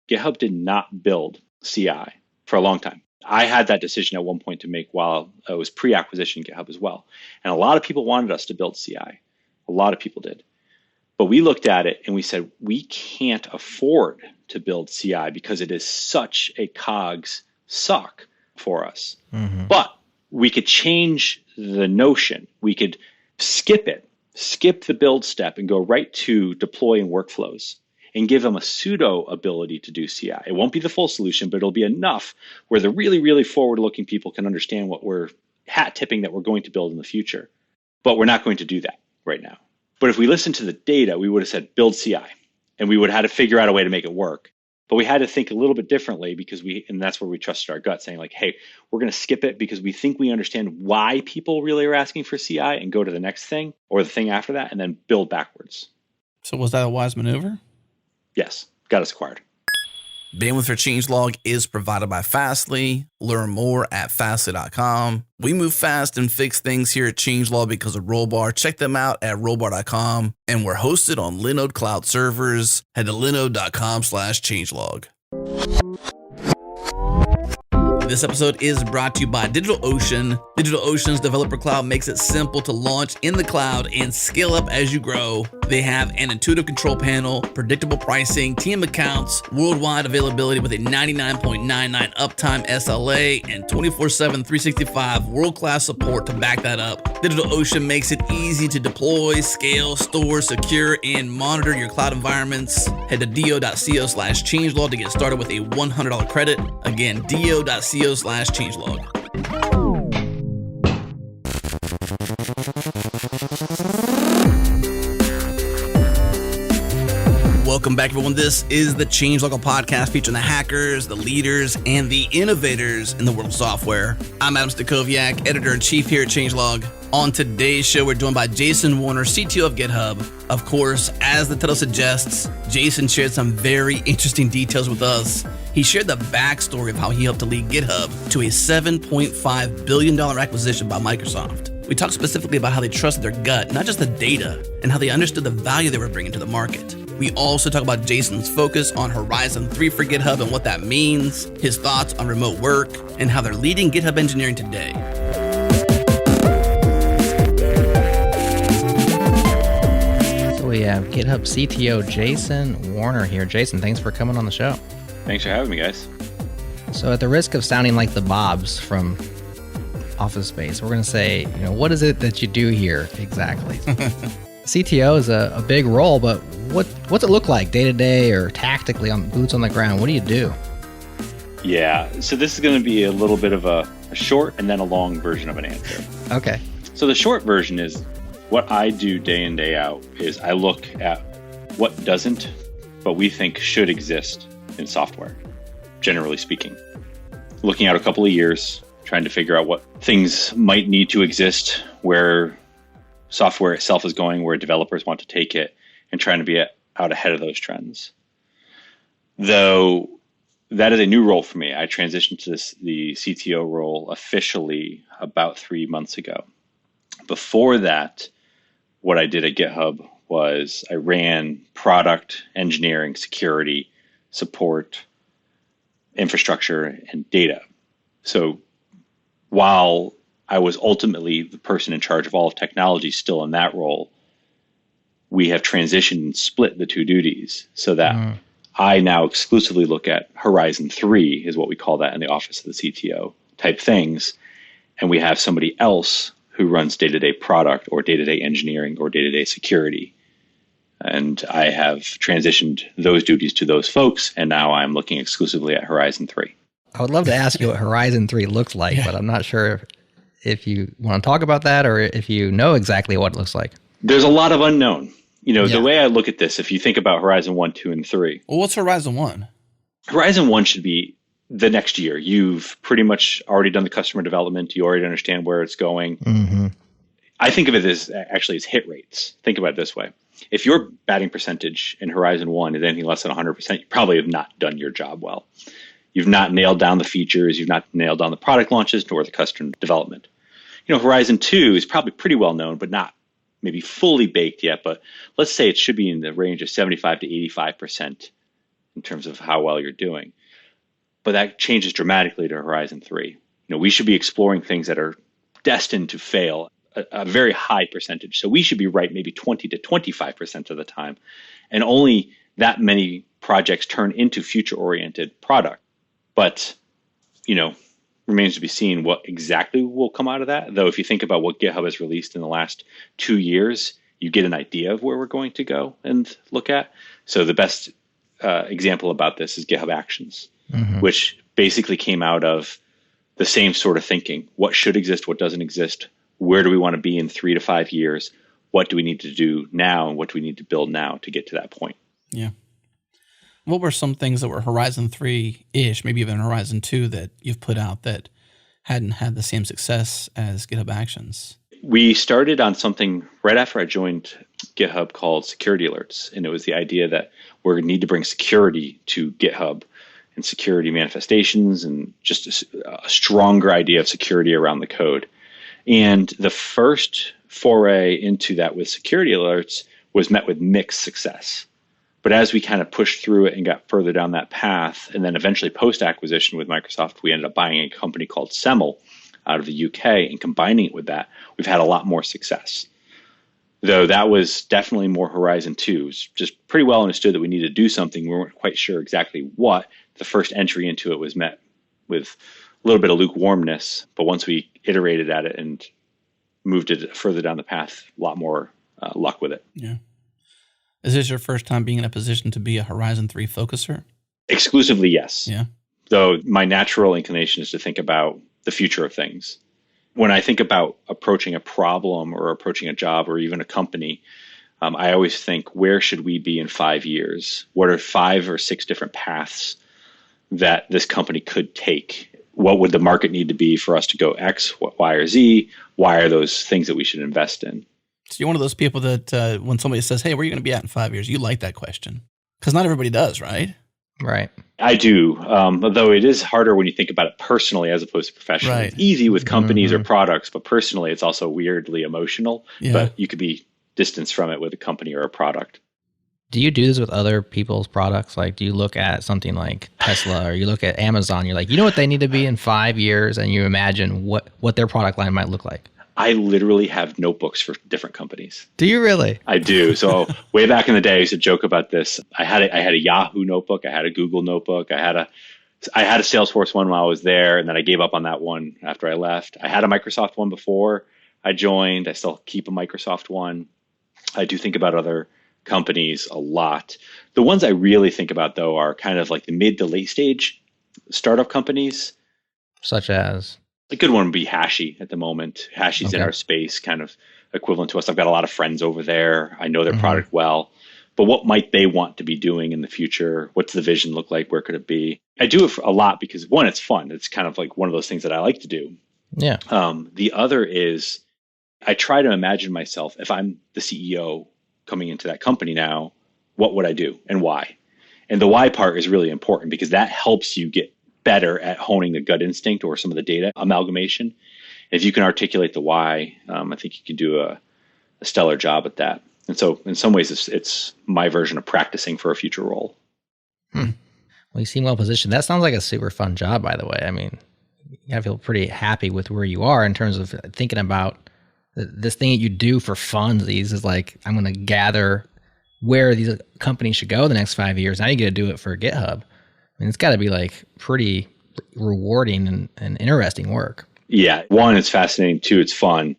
GitHub did not build CI for a long time. I had that decision at one point to make while it was pre-acquisition GitHub as well. And a lot of people wanted us to build CI. A lot of people did. But we looked at it and we said, we can't afford to build CI because it is such a COGS suck for us. Mm-hmm. But we could change the notion. We could skip the build step and go right to deploying workflows and give them a pseudo ability to do CI. It won't be the full solution, but it'll be enough where the really, really forward-looking people can understand what we're hat tipping that we're going to build in the future. But we're not going to do that right now. But if we listened to the data, we would have said build CI, and we would have had to figure out a way to make it work. But we had to think a little bit differently and that's where we trusted our gut, saying like, hey, we're going to skip it because we think we understand why people really are asking for CI and go to the next thing or the thing after that and then build backwards. So was that a wise maneuver? Yes, got us acquired. Bandwidth for changelog is provided by Fastly. Learn more at fastly.com. We move fast and fix things here at changelog because of Rollbar. Check them out at rollbar.com. And we're hosted on Linode Cloud servers. Head to linode.com/changelog. This episode is brought to you by DigitalOcean. DigitalOcean's developer cloud makes it simple to launch in the cloud and scale up as you grow. They have an intuitive control panel, predictable pricing, team accounts, worldwide availability with a 99.99 uptime SLA, and 24/7, 365 world-class support to back that up. DigitalOcean makes it easy to deploy, scale, store, secure, and monitor your cloud environments. Head to do.co/changelog to get started with a $100 credit. Again, do.co/changelog. Welcome back, everyone. This is the Changelog podcast featuring the hackers, the leaders, and the innovators in the world of software. I'm Adam Stacoviak, editor-in-chief here at Changelog. On today's show, we're joined by Jason Warner, CTO of GitHub. Of course, as the title suggests, Jason shared some very interesting details with us. He shared the backstory of how he helped to lead GitHub to a $7.5 billion acquisition by Microsoft. We talked specifically about how they trusted their gut, not just the data, and how they understood the value they were bringing to the market. We also talk about Jason's focus on Horizon 3 for GitHub and what that means, his thoughts on remote work, and how they're leading GitHub engineering today. So we have GitHub CTO Jason Warner here. Jason, thanks for coming on the show. Thanks for having me, guys. So at the risk of sounding like the Bobs from Office Space, we're going to say, what is it that you do here exactly? CTO is a big role, but what's it look like day to day or tactically on boots on the ground? What do you do? Yeah, so this is going to be a little bit of a short and then a long version of an answer. Okay. So the short version is what I do day in, day out is I look at what doesn't, but we think should exist in software, generally speaking. Looking out a couple of years, trying to figure out what things might need to exist, where software itself is going, where developers want to take it, and trying to be out ahead of those trends. Though that is a new role for me. I transitioned to the CTO role officially about 3 months ago. Before that, what I did at GitHub was I ran product, engineering, security, support, infrastructure, and data. So while I was ultimately the person in charge of all of technology still in that role, we have transitioned and split the two duties so that I now exclusively look at Horizon 3 is what we call that in the office of the CTO type things. And we have somebody else who runs day-to-day product or day-to-day engineering or day-to-day security. And I have transitioned those duties to those folks. And now I'm looking exclusively at Horizon 3. I would love to ask you what Horizon 3 looks like, but I'm not sure if you want to talk about that or if you know exactly what it looks like. There's a lot of unknown. The way I look at this, if you think about Horizon 1, 2, and 3. Well, what's Horizon 1? Horizon 1 should be the next year. You've pretty much already done the customer development. You already understand where it's going. Mm-hmm. I think of it as actually as hit rates. Think about it this way. If your batting percentage in Horizon 1 is anything less than 100%, you probably have not done your job well. You've not nailed down the features. You've not nailed down the product launches nor the customer development. Horizon 2 is probably pretty well known, but not maybe fully baked yet. But let's say it should be in the range of 75 to 85% in terms of how well you're doing. But that changes dramatically to Horizon 3. We should be exploring things that are destined to fail a very high percentage. So we should be right maybe 20 to 25% of the time. And only that many projects turn into future-oriented product. But, remains to be seen what exactly will come out of that. Though if you think about what GitHub has released in the last 2 years, you get an idea of where we're going to go and look at. So the best example about this is GitHub Actions, which basically came out of the same sort of thinking. What should exist? What doesn't exist? Where do we want to be in 3 to 5 years? What do we need to do now? And what do we need to build now to get to that point? Yeah. What were some things that were Horizon 3-ish, maybe even Horizon 2 that you've put out that hadn't had the same success as GitHub Actions? We started on something right after I joined GitHub called security alerts. And it was the idea that we're going to need to bring security to GitHub and security manifestations and just a stronger idea of security around the code. And the first foray into that with security alerts was met with mixed success. But as we kind of pushed through it and got further down that path, and then eventually post-acquisition with Microsoft, we ended up buying a company called Semel out of the UK and combining it with that, we've had a lot more success. Though that was definitely more Horizon 2. It was just pretty well understood that we needed to do something. We weren't quite sure exactly what. The first entry into it was met with a little bit of lukewarmness, but once we iterated at it and moved it further down the path, a lot more luck with it. Yeah. Is this your first time being in a position to be a Horizon 3 focuser? Exclusively, yes. Yeah. Though my natural inclination is to think about the future of things. When I think about approaching a problem or approaching a job or even a company, I always think, where should we be in 5 years? What are 5 or 6 different paths that this company could take? What would the market need to be for us to go X, Y, or Z? Why are those things that we should invest in? So you're one of those people that when somebody says, hey, where are you going to be at in 5 years? You like that question. Because not everybody does, right? Right. I do, although it is harder when you think about it personally as opposed to professionally. Right. It's easy with companies or products, but personally it's also weirdly emotional. Yeah. But you could be distanced from it with a company or a product. Do you do this with other people's products? Like, do you look at something like Tesla or you look at Amazon, you're like, you know what they need to be in 5 years, and you imagine what their product line might look like? I literally have notebooks for different companies. Do you really? I do. So way back in the day, I used to joke about this. I had a Yahoo notebook. I had a Google notebook. I had a Salesforce one while I was there, and then I gave up on that one after I left. I had a Microsoft one before I joined. I still keep a Microsoft one. I do think about other companies a lot. The ones I really think about, though, are kind of like the mid to late stage startup companies. Such as? A good one would be Hashi at the moment. Hashi's in our space, kind of equivalent to us. I've got a lot of friends over there. I know their product well. But what might they want to be doing in the future? What's the vision look like? Where could it be? I do it a lot because, one, it's fun. It's kind of like one of those things that I like to do. Yeah. The other is I try to imagine myself, if I'm the CEO coming into that company now, what would I do and why? And the why part is really important because that helps you get better at honing the gut instinct or some of the data amalgamation. If you can articulate the why, I think you can do a stellar job at that. And so in some ways, it's my version of practicing for a future role. Well, you seem well positioned. That sounds like a super fun job, by the way. I mean, you gotta feel pretty happy with where you are in terms of thinking about this thing that you do for funsies is like, I'm going to gather where these companies should go the next 5 years. Now you get to do it for GitHub. I mean, it's got to be like pretty rewarding and interesting work. Yeah. 1, it's fascinating. 2, it's fun.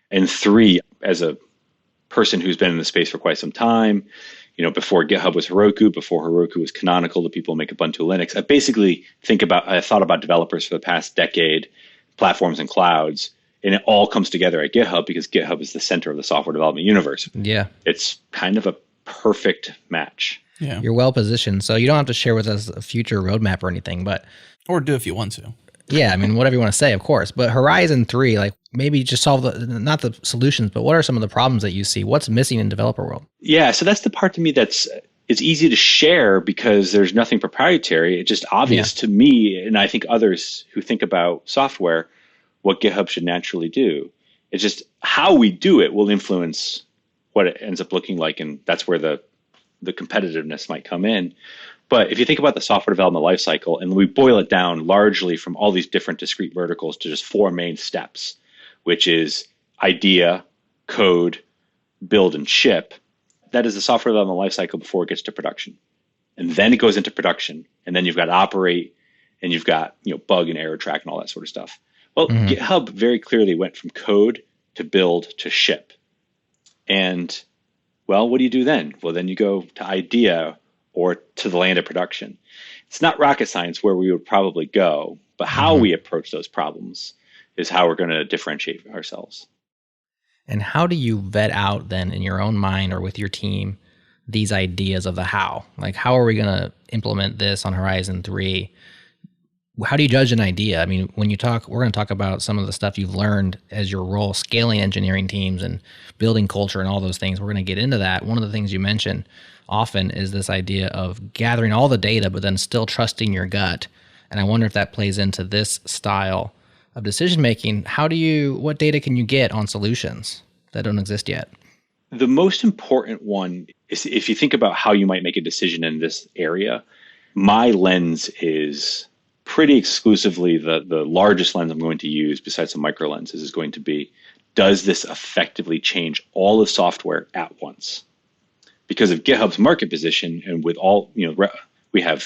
And 3, as a person who's been in the space for quite some time, before GitHub was Heroku, before Heroku was canonical, the people who make Ubuntu Linux, I thought about developers for the past decade, platforms and clouds, and it all comes together at GitHub because GitHub is the center of the software development universe. Yeah. It's kind of a perfect match. Yeah. You're well positioned. So you don't have to share with us a future roadmap or anything, but. Or do if you want to. Yeah. I mean, whatever you want to say, of course. But Horizon 3, like maybe just solve not the solutions, but what are some of the problems that you see? What's missing in developer world? Yeah. So that's the part to me it's easy to share because there's nothing proprietary. It's just obvious to me, and I think others who think about software, what GitHub should naturally do. It's just how we do it will influence what it ends up looking like. And that's where the competitiveness might come in. But if you think about the software development lifecycle, and we boil it down largely from all these different discrete verticals to just 4 main steps, which is idea, code, build, and ship, that is the software development lifecycle before it gets to production. And then it goes into production, and then you've got operate, and you've got bug and error track and all that sort of stuff. Well, GitHub very clearly went from code to build to ship. And, well, what do you do then? Well, then you go to idea or to the land of production. It's not rocket science where we would probably go, but how we approach those problems is how we're going to differentiate ourselves. And how do you vet out then in your own mind or with your team these ideas of the how? Like, how are we going to implement this on Horizon 3? How do you judge an idea? I mean, when you talk, we're going to talk about some of the stuff you've learned as your role scaling engineering teams and building culture and all those things. We're going to get into that. One of the things you mention often is this idea of gathering all the data, but then still trusting your gut. And I wonder if that plays into this style of decision making. What data can you get on solutions that don't exist yet? The most important one is, if you think about how you might make a decision in this area, my lens is pretty exclusively the largest lens I'm going to use besides some micro lenses is going to be, does this effectively change all of software at once? Because of GitHub's market position, and with all, we have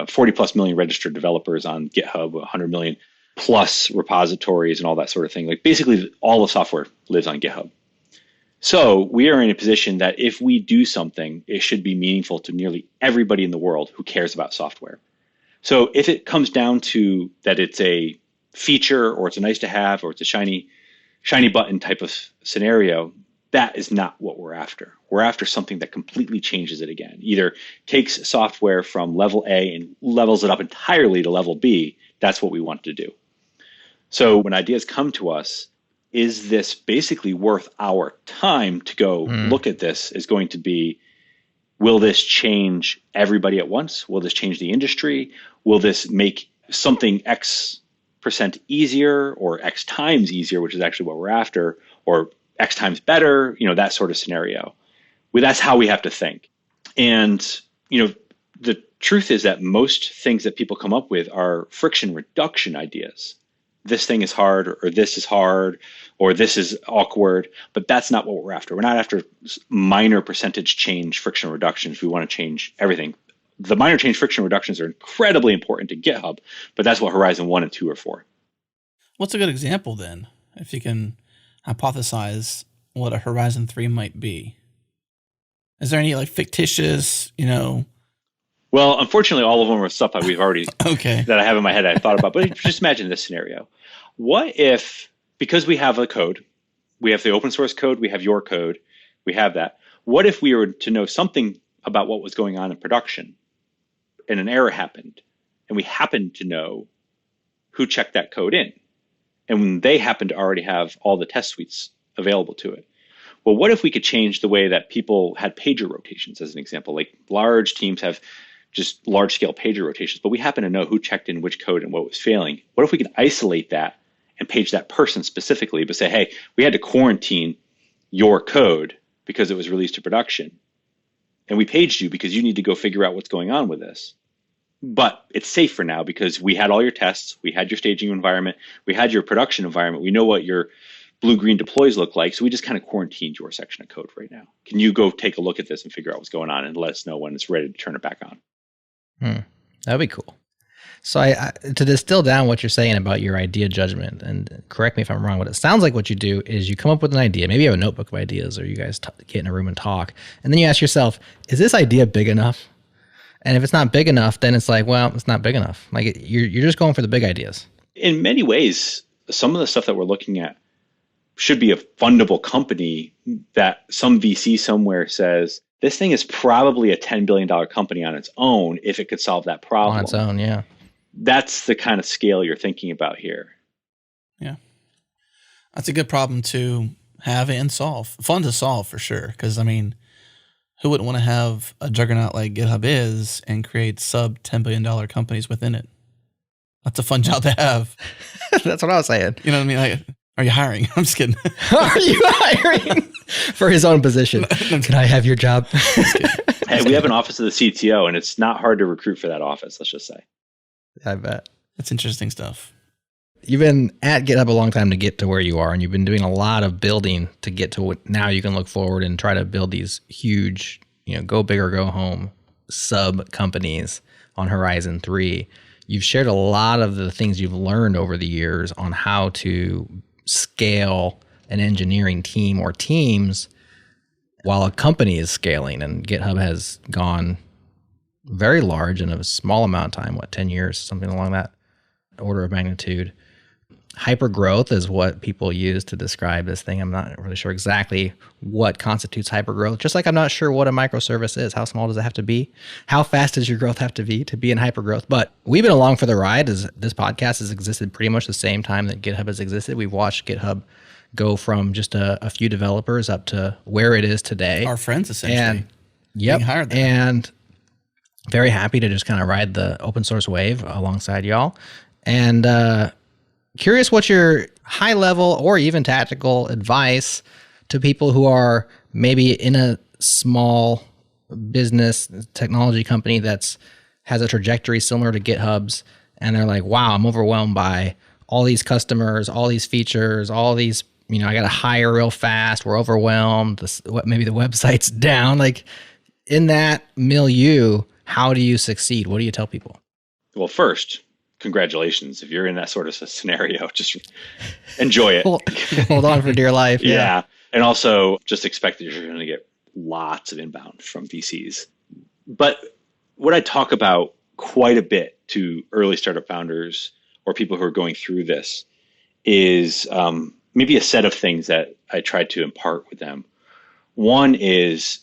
40 plus million registered developers on GitHub, 100 million plus repositories and all that sort of thing. Like basically all of software lives on GitHub. So we are in a position that if we do something, it should be meaningful to nearly everybody in the world who cares about software. So if it comes down to that it's a feature or it's a nice to have or it's a shiny button type of scenario, that is not what we're after. We're after something that completely changes it again. Either takes software from level A and levels it up entirely to level B. That's what we want to do. So when ideas come to us, is this basically worth our time to go look at this? Is going to be, will this change everybody at once? Will this change the industry? Will this make something X% easier or X times easier, which is actually what we're after, or X times better, that sort of scenario. That's how we have to think. And, the truth is that most things that people come up with are friction reduction ideas. This thing is hard, or this is hard, or this is awkward, but that's not what we're after. We're not after minor percentage change friction reductions. We want to change everything. The minor change friction reductions are incredibly important to GitHub, but that's what Horizon 1 and 2 are for. What's a good example then, if you can hypothesize what a Horizon 3 might be? Is there any fictitious, Well, unfortunately, all of them are stuff that we've already okay. that I have in my head I thought about. But just imagine this scenario. What if, because we have a code, we have the open source code, we have your code, we have that. What if we were to know something about what was going on in production and an error happened, and we happened to know who checked that code in, and they happened to already have all the test suites available to it? Well, what if we could change the way that people had pager rotations, as an example? Like large teams have just large scale pager rotations, but we happen to know who checked in which code and what was failing. What if we could isolate that and page that person specifically, but say, hey, we had to quarantine your code because it was released to production. And we paged you because you need to go figure out what's going on with this. But it's safe for now because we had all your tests, we had your staging environment, we had your production environment, we know what your blue-green deploys look like, so we just kind of quarantined your section of code right now. Can you go take a look at this and figure out what's going on and let us know when it's ready to turn it back on? That'd be cool. So I to distill down what you're saying about your idea judgment, and correct me if I'm wrong, what it sounds like what you do is you come up with an idea. Maybe you have a notebook of ideas, or you guys get in a room and talk. And then you ask yourself, is this idea big enough? And if it's not big enough, then it's like, well, it's not big enough. Like you're just going for the big ideas. In many ways, some of the stuff that we're looking at should be a fundable company that some VC somewhere says, this thing is probably a $10 billion company on its own if it could solve that problem. On its own, yeah. That's the kind of scale you're thinking about here. Yeah. That's a good problem to have and solve. Fun to solve for sure. Because, who wouldn't want to have a juggernaut like GitHub is and create sub $10 billion companies within it? That's a fun job to have. That's what I was saying. You know what I mean? Are you hiring? I'm just kidding. Are you hiring? For his own position. Can I have your job? Hey, we have an office of the CTO, and it's not hard to recruit for that office, let's just say. I bet. That's interesting stuff. You've been at GitHub a long time to get to where you are, and you've been doing a lot of building to get to what now you can look forward and try to build these huge, go big or go home sub companies on Horizon 3. You've shared a lot of the things you've learned over the years on how to scale an engineering team or teams while a company is scaling, and GitHub has gone very large in a small amount of time, 10 years, something along that order of magnitude. Hypergrowth is what people use to describe this thing. I'm not really sure exactly what constitutes hypergrowth, just like I'm not sure what a microservice is. How small does it have to be? How fast does your growth have to be in hypergrowth? But we've been along for the ride, as this podcast has existed pretty much the same time that GitHub has existed. We've watched GitHub go from just a few developers up to where it is today. Our friends, essentially. And, yep. Being hired there. And very happy to just kind of ride the open source wave alongside y'all. And curious what your high level or even tactical advice to people who are maybe in a small business technology company that's has a trajectory similar to GitHub's, and they're like, wow, I'm overwhelmed by all these customers, all these features, all these, I got to hire real fast. We're overwhelmed. Maybe the website's down. Like, in that milieu, how do you succeed? What do you tell people? Well, first, congratulations. If you're in that sort of scenario, just enjoy it. Hold on for dear life. Yeah. And also just expect that you're going to get lots of inbound from VCs. But what I talk about quite a bit to early startup founders or people who are going through this is maybe a set of things that I try to impart with them. One is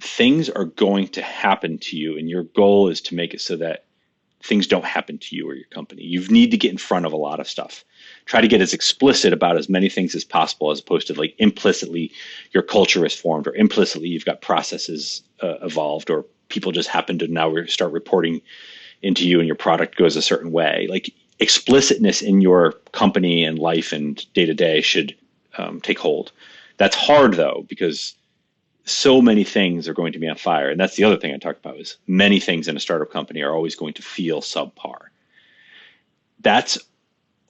things are going to happen to you, and your goal is to make it so that things don't happen to you or your company. You need to get in front of a lot of stuff. Try to get as explicit about as many things as possible, as opposed to like implicitly your culture is formed, or implicitly you've got processes evolved, or people just happen to now start reporting into you and your product goes a certain way. Like, explicitness in your company and life and day-to-day should take hold. That's hard, though, because so many things are going to be on fire. And that's the other thing I talked about, is many things in a startup company are always going to feel subpar. That's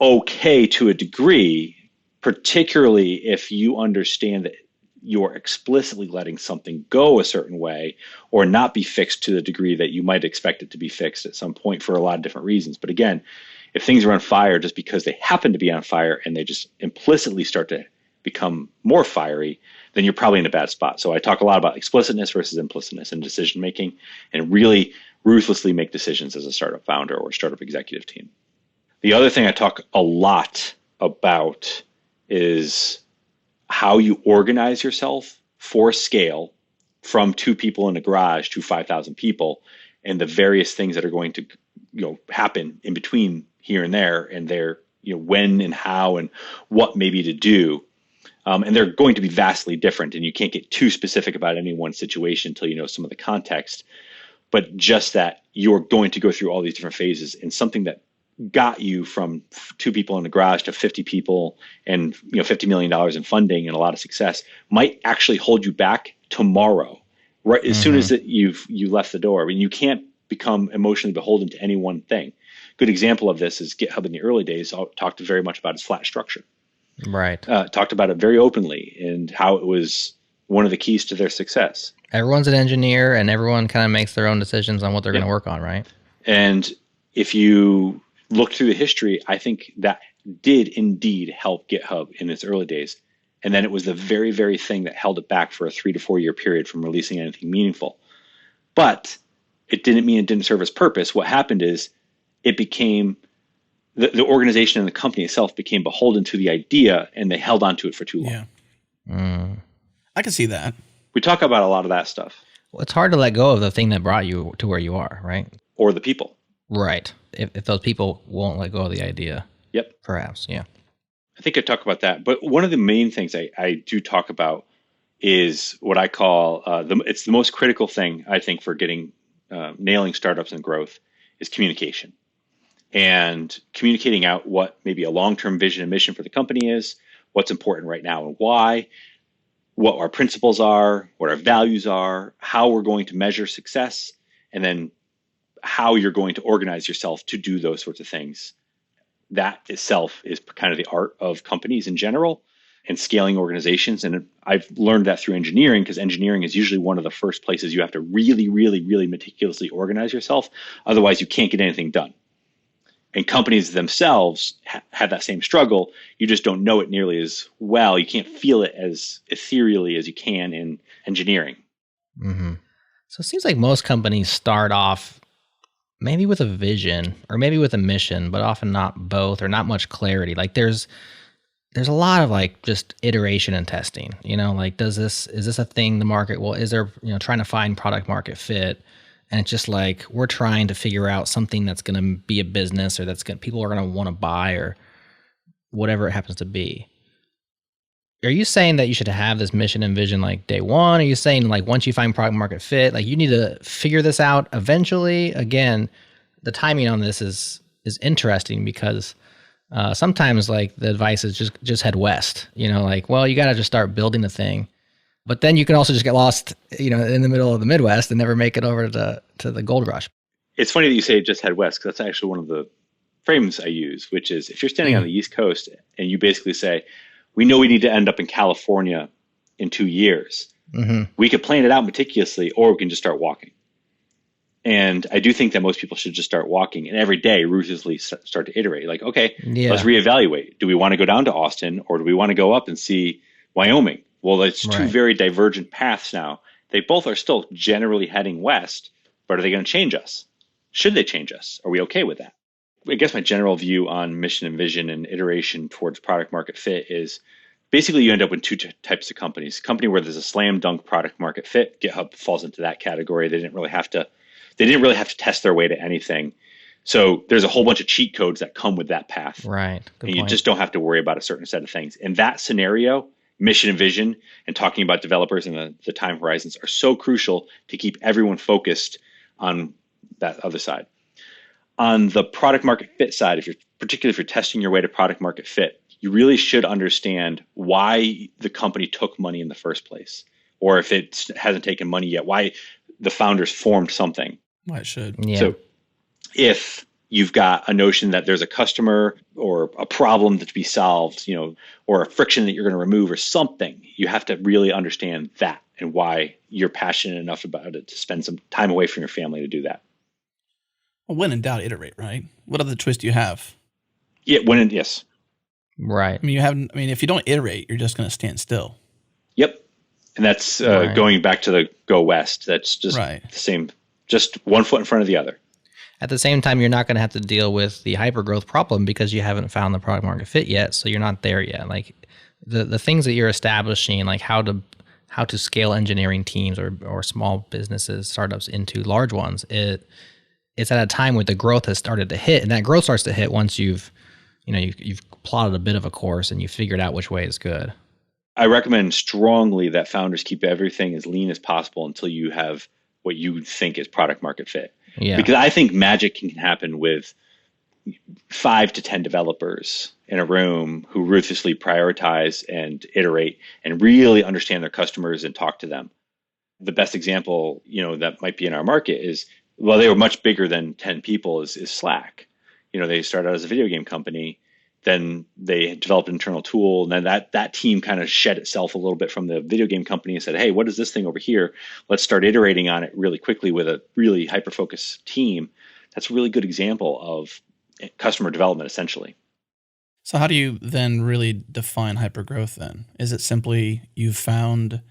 okay to a degree, particularly if you understand that you're explicitly letting something go a certain way or not be fixed to the degree that you might expect it to be fixed at some point for a lot of different reasons. But again, if things are on fire just because they happen to be on fire and they just implicitly start to become more fiery, then you're probably in a bad spot. So I talk a lot about explicitness versus implicitness in decision making, and really ruthlessly make decisions as a startup founder or startup executive team. The other thing I talk a lot about is how you organize yourself for scale from 2 people in a garage to 5,000 people, and the various things that are going to happen in between here and there, and there, when and how and what maybe to do. And they're going to be vastly different, and you can't get too specific about any one situation until you know some of the context. But just that you're going to go through all these different phases, and something that got you from 2 people in the garage to 50 people and $50 million in funding and a lot of success might actually hold you back tomorrow, right? As soon as you left the door. I mean, you can't become emotionally beholden to any one thing. Good example of this is GitHub in the early days talked very much about its flat structure. Right. Talked about it very openly and how it was one of the keys to their success. Everyone's an engineer, and everyone kind of makes their own decisions on what they're going to work on, right? And if you look through the history, I think that did indeed help GitHub in its early days. And then it was the very, very thing that held it back for a 3 to 4 year period from releasing anything meaningful. But it didn't mean it didn't serve its purpose. What happened is it became the organization and the company itself became beholden to the idea, and they held on to it for too long. Yeah. I can see that. We talk about a lot of that stuff. Well, it's hard to let go of the thing that brought you to where you are, right? Or the people. Right. If those people won't let go of the idea. Yep. Perhaps, yeah. I think I talk about that. But one of the main things I do talk about is what I call, it's the most critical thing, I think, for getting nailing startups and growth is communication. And communicating out what maybe a long-term vision and mission for the company is, what's important right now and why, what our principles are, what our values are, how we're going to measure success, and then how you're going to organize yourself to do those sorts of things. That itself is kind of the art of companies in general and scaling organizations. And I've learned that through engineering, because engineering is usually one of the first places you have to really, really, really meticulously organize yourself. Otherwise, you can't get anything done. And companies themselves have that same struggle. You just don't know it nearly as well. You can't feel it as ethereally as you can in engineering. Mm-hmm. So it seems like most companies start off maybe with a vision or maybe with a mission, but often not both, or not much clarity. Like there's a lot of like just iteration and testing, like is this a thing the market will, is there, trying to find product market fit. And it's just like, we're trying to figure out something that's going to be a business, or people are going to want to buy, or whatever it happens to be. Are you saying that you should have this mission and vision like day one? Are you saying like once you find product market fit, like you need to figure this out eventually? Again, the timing on this is interesting, because sometimes like the advice is just head west, like, well, you got to just start building the thing. But then you can also just get lost, in the middle of the Midwest and never make it over to the gold rush. It's funny that you say just head west, because that's actually one of the frames I use, which is if you're standing on the East Coast and you basically say, we know we need to end up in California in 2 years. Mm-hmm. We could plan it out meticulously, or we can just start walking. And I do think that most people should just start walking, and every day ruthlessly start to iterate. Like, okay, let's reevaluate. Do we want to go down to Austin, or do we want to go up and see Wyoming? Well, it's two very divergent paths now. They both are still generally heading west, but are they going to change us? Should they change us? Are we okay with that? I guess my general view on mission and vision and iteration towards product market fit is basically you end up with two types of companies. Company where there's a slam dunk product market fit. GitHub falls into that category. They didn't really have to test their way to anything. So there's a whole bunch of cheat codes that come with that path. Right. Good and point. You just don't have to worry about a certain set of things. In that scenario, mission and vision and talking about developers and the time horizons are so crucial to keep everyone focused on that other side. On the product market fit side, particularly if you're testing your way to product market fit, you really should understand why the company took money in the first place, or if it hasn't taken money yet, why the founders formed something. Why it should. Yeah. So if you've got a notion that there's a customer or a problem to be solved, or a friction that you're going to remove or something, you have to really understand that and why you're passionate enough about it to spend some time away from your family to do that. Well, when in doubt, iterate, right? What other choice do you have? Yeah, yes. Right. If you don't iterate, you're just going to stand still. Yep. And that's going back to the go west. That's just the same, just one foot in front of the other. At the same time, you're not going to have to deal with the hypergrowth problem because you haven't found the product market fit yet. So you're not there yet. Like the things that you're establishing, like how to scale engineering teams or small businesses, startups into large ones, it's at a time where the growth has started to hit, and that growth starts to hit once you've plotted a bit of a course and you figured out which way is good. I recommend strongly that founders keep everything as lean as possible until you have what you think is product market fit. Yeah. Because I think magic can happen with 5 to 10 developers in a room who ruthlessly prioritize and iterate and really understand their customers and talk to them. The best example, that might be in our market is, well, they were much bigger than 10 people is Slack. They started out as a video game company, then they developed an internal tool, and then that team kind of shed itself a little bit from the video game company and said, hey, what is this thing over here? Let's start iterating on it really quickly with a really hyper-focused team. That's a really good example of customer development, essentially. So how do you then really define hypergrowth then? Is it simply you've found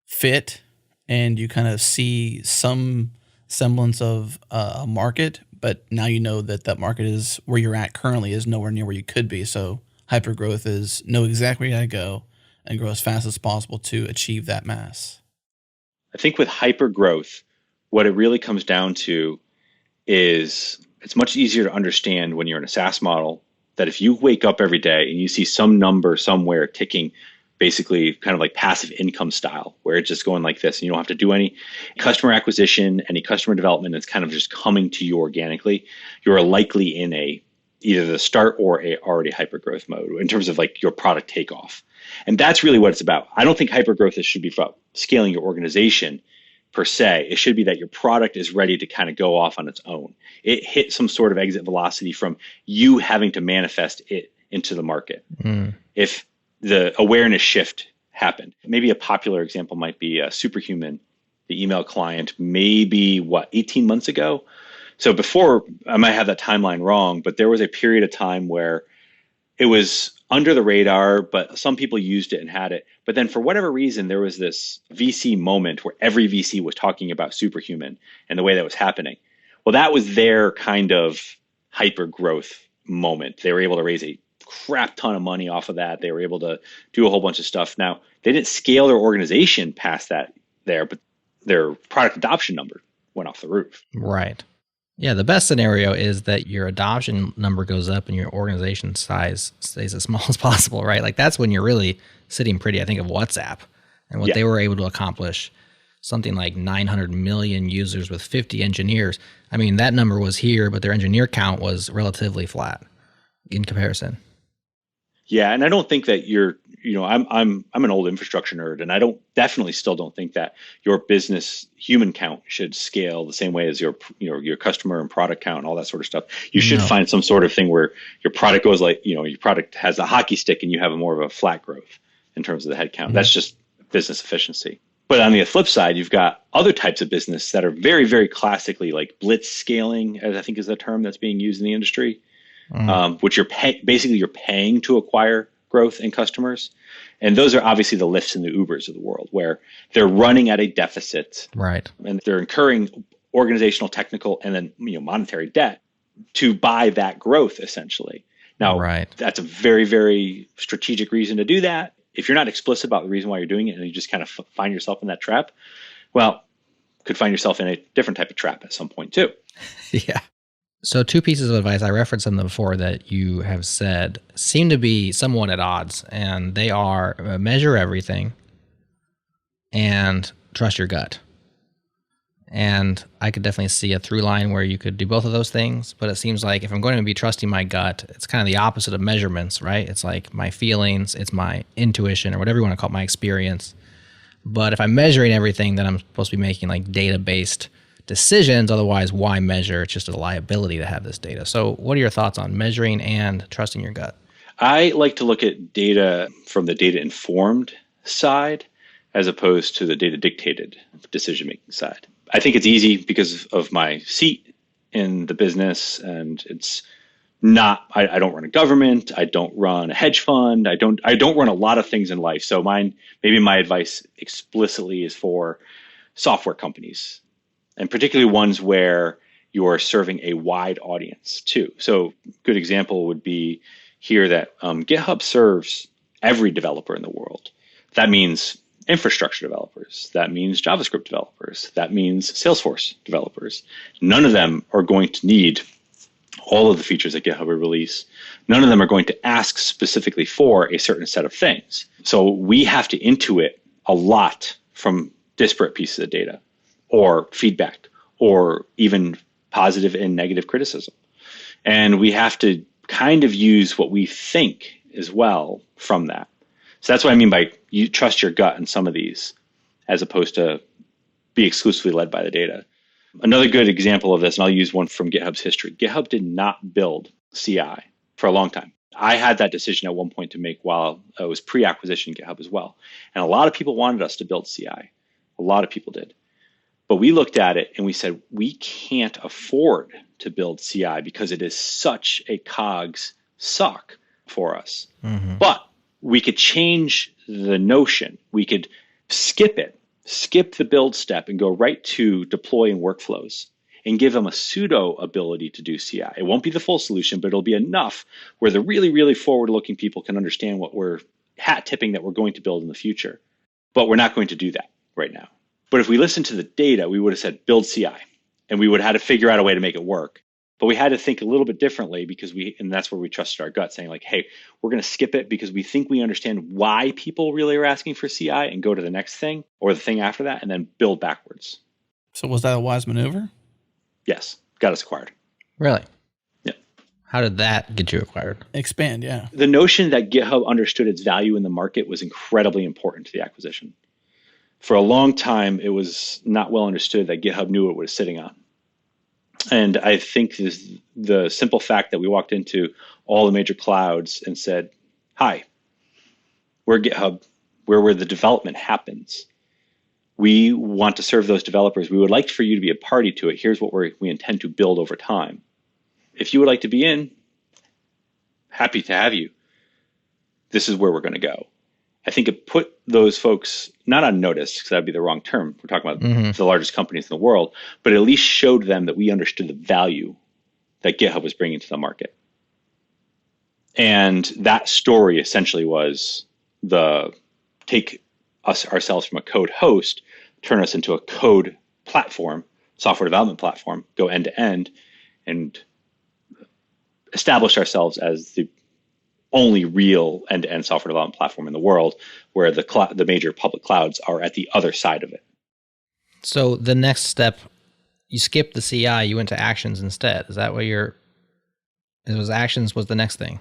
fit and you kind of see some semblance of a market, but now you know that market is where you're at currently is nowhere near where you could be. So hypergrowth is know exactly where you got to go and grow as fast as possible to achieve that mass. I think with hypergrowth, what it really comes down to is it's much easier to understand when you're in a SaaS model that if you wake up every day and you see some number somewhere ticking, basically kind of like passive income style, where it's just going like this, and you don't have to do any customer acquisition, any customer development. It's kind of just coming to you organically. You're likely in a either the start or a already hypergrowth mode in terms of like your product takeoff. And that's really what it's about. I don't think hypergrowth should be about scaling your organization per se. It should be that your product is ready to kind of go off on its own. It hit some sort of exit velocity from you having to manifest it into the market. If the awareness shift happened, maybe a popular example might be Superhuman, the email client, maybe 18 months ago. So before, I might have that timeline wrong, but there was a period of time where it was under the radar, but some people used it and had it. But then for whatever reason, there was this VC moment where every VC was talking about Superhuman and the way that was happening. Well, that was their kind of hyper growth moment. They were able to raise a crap ton of money off of that. They were able to do a whole bunch of stuff. Now, they didn't scale their organization past that there, but their product adoption number went off the roof. Right. Yeah, the best scenario is that your adoption number goes up and your organization size stays as small as possible, right? Like that's when you're really sitting pretty. I think of WhatsApp and what they were able to accomplish, something like 900 million users with 50 engineers. I mean, that number was here, but their engineer count was relatively flat in comparison. Yeah, and I don't think that I'm an old infrastructure nerd, and I definitely still don't think that your business human count should scale the same way as your customer and product count and all that sort of stuff. You should find some sort of thing where your product goes like, your product has a hockey stick and you have more of a flat growth in terms of the head count. That's just business efficiency. But on the flip side, you've got other types of business that are very, very classically like blitz scaling, as I think is the term that's being used in the industry. Which you're paying to acquire growth in customers. And those are obviously the Lyfts and the Ubers of the world, where they're running at a deficit. Right. And they're incurring organizational, technical, and then monetary debt to buy that growth, essentially. Now, that's a very, very strategic reason to do that. If you're not explicit about the reason why you're doing it and you just kind of find yourself in that trap, well, could find yourself in a different type of trap at some point too. Yeah. So 2 pieces of advice, I referenced them before that you have said, seem to be somewhat at odds, and they are measure everything and trust your gut. And I could definitely see a through line where you could do both of those things, but it seems like if I'm going to be trusting my gut, it's kind of the opposite of measurements, right? It's like my feelings, it's my intuition, or whatever you want to call it, my experience. But if I'm measuring everything, then I'm supposed to be making like data-based decisions. Otherwise, why measure? It's just a liability to have this data. So what are your thoughts on measuring and trusting your gut? I like to look at data from the data informed side as opposed to the data dictated decision making side. I think it's easy because of my seat in the business, and it's not, I don't run a government. I don't run a hedge fund. I don't run a lot of things in life. So maybe my advice explicitly is for software companies, and particularly ones where you are serving a wide audience too. So good example would be here that GitHub serves every developer in the world. That means infrastructure developers. That means JavaScript developers. That means Salesforce developers. None of them are going to need all of the features that GitHub will release. None of them are going to ask specifically for a certain set of things. So we have to intuit a lot from disparate pieces of data, or feedback, or even positive and negative criticism. And we have to kind of use what we think as well from that. So that's what I mean by you trust your gut in some of these, as opposed to be exclusively led by the data. Another good example of this, and I'll use one from GitHub's history. GitHub did not build CI for a long time. I had that decision at one point to make while I was pre-acquisition GitHub as well. And a lot of people wanted us to build CI. A lot of people did. But we looked at it and we said, we can't afford to build CI because it is such a cogs suck for us. Mm-hmm. But we could change the notion. We could skip the build step and go right to deploying workflows and give them a pseudo ability to do CI. It won't be the full solution, but it'll be enough where the really, really forward-looking people can understand what we're hat tipping that we're going to build in the future. But we're not going to do that right now. But if we listened to the data, we would have said build CI, and we would have had to figure out a way to make it work. But we had to think a little bit differently and that's where we trusted our gut, saying like, hey, we're going to skip it because we think we understand why people really are asking for CI, and go to the next thing or the thing after that and then build backwards. So was that a wise maneuver? Yes. Got us acquired. Really? Yeah. How did that get you acquired? Expand, yeah. The notion that GitHub understood its value in the market was incredibly important to the acquisition. For a long time, it was not well understood that GitHub knew what it was sitting on. And I think the simple fact that we walked into all the major clouds and said, hi, we're GitHub, we're where the development happens. We want to serve those developers. We would like for you to be a party to it. Here's what we intend to build over time. If you would like to be in, happy to have you. This is where we're going to go. I think it put those folks not on notice, because that'd be the wrong term. We're talking about the largest companies in the world, but at least showed them that we understood the value that GitHub was bringing to the market. And that story essentially was the take us ourselves from a code host, turn us into a code platform, software development platform, go end to end, and establish ourselves as the only real end-to-end software development platform in the world, where the major public clouds are at the other side of it. So the next step, you skipped the CI, you went to actions instead. Is that what it was actions was the next thing?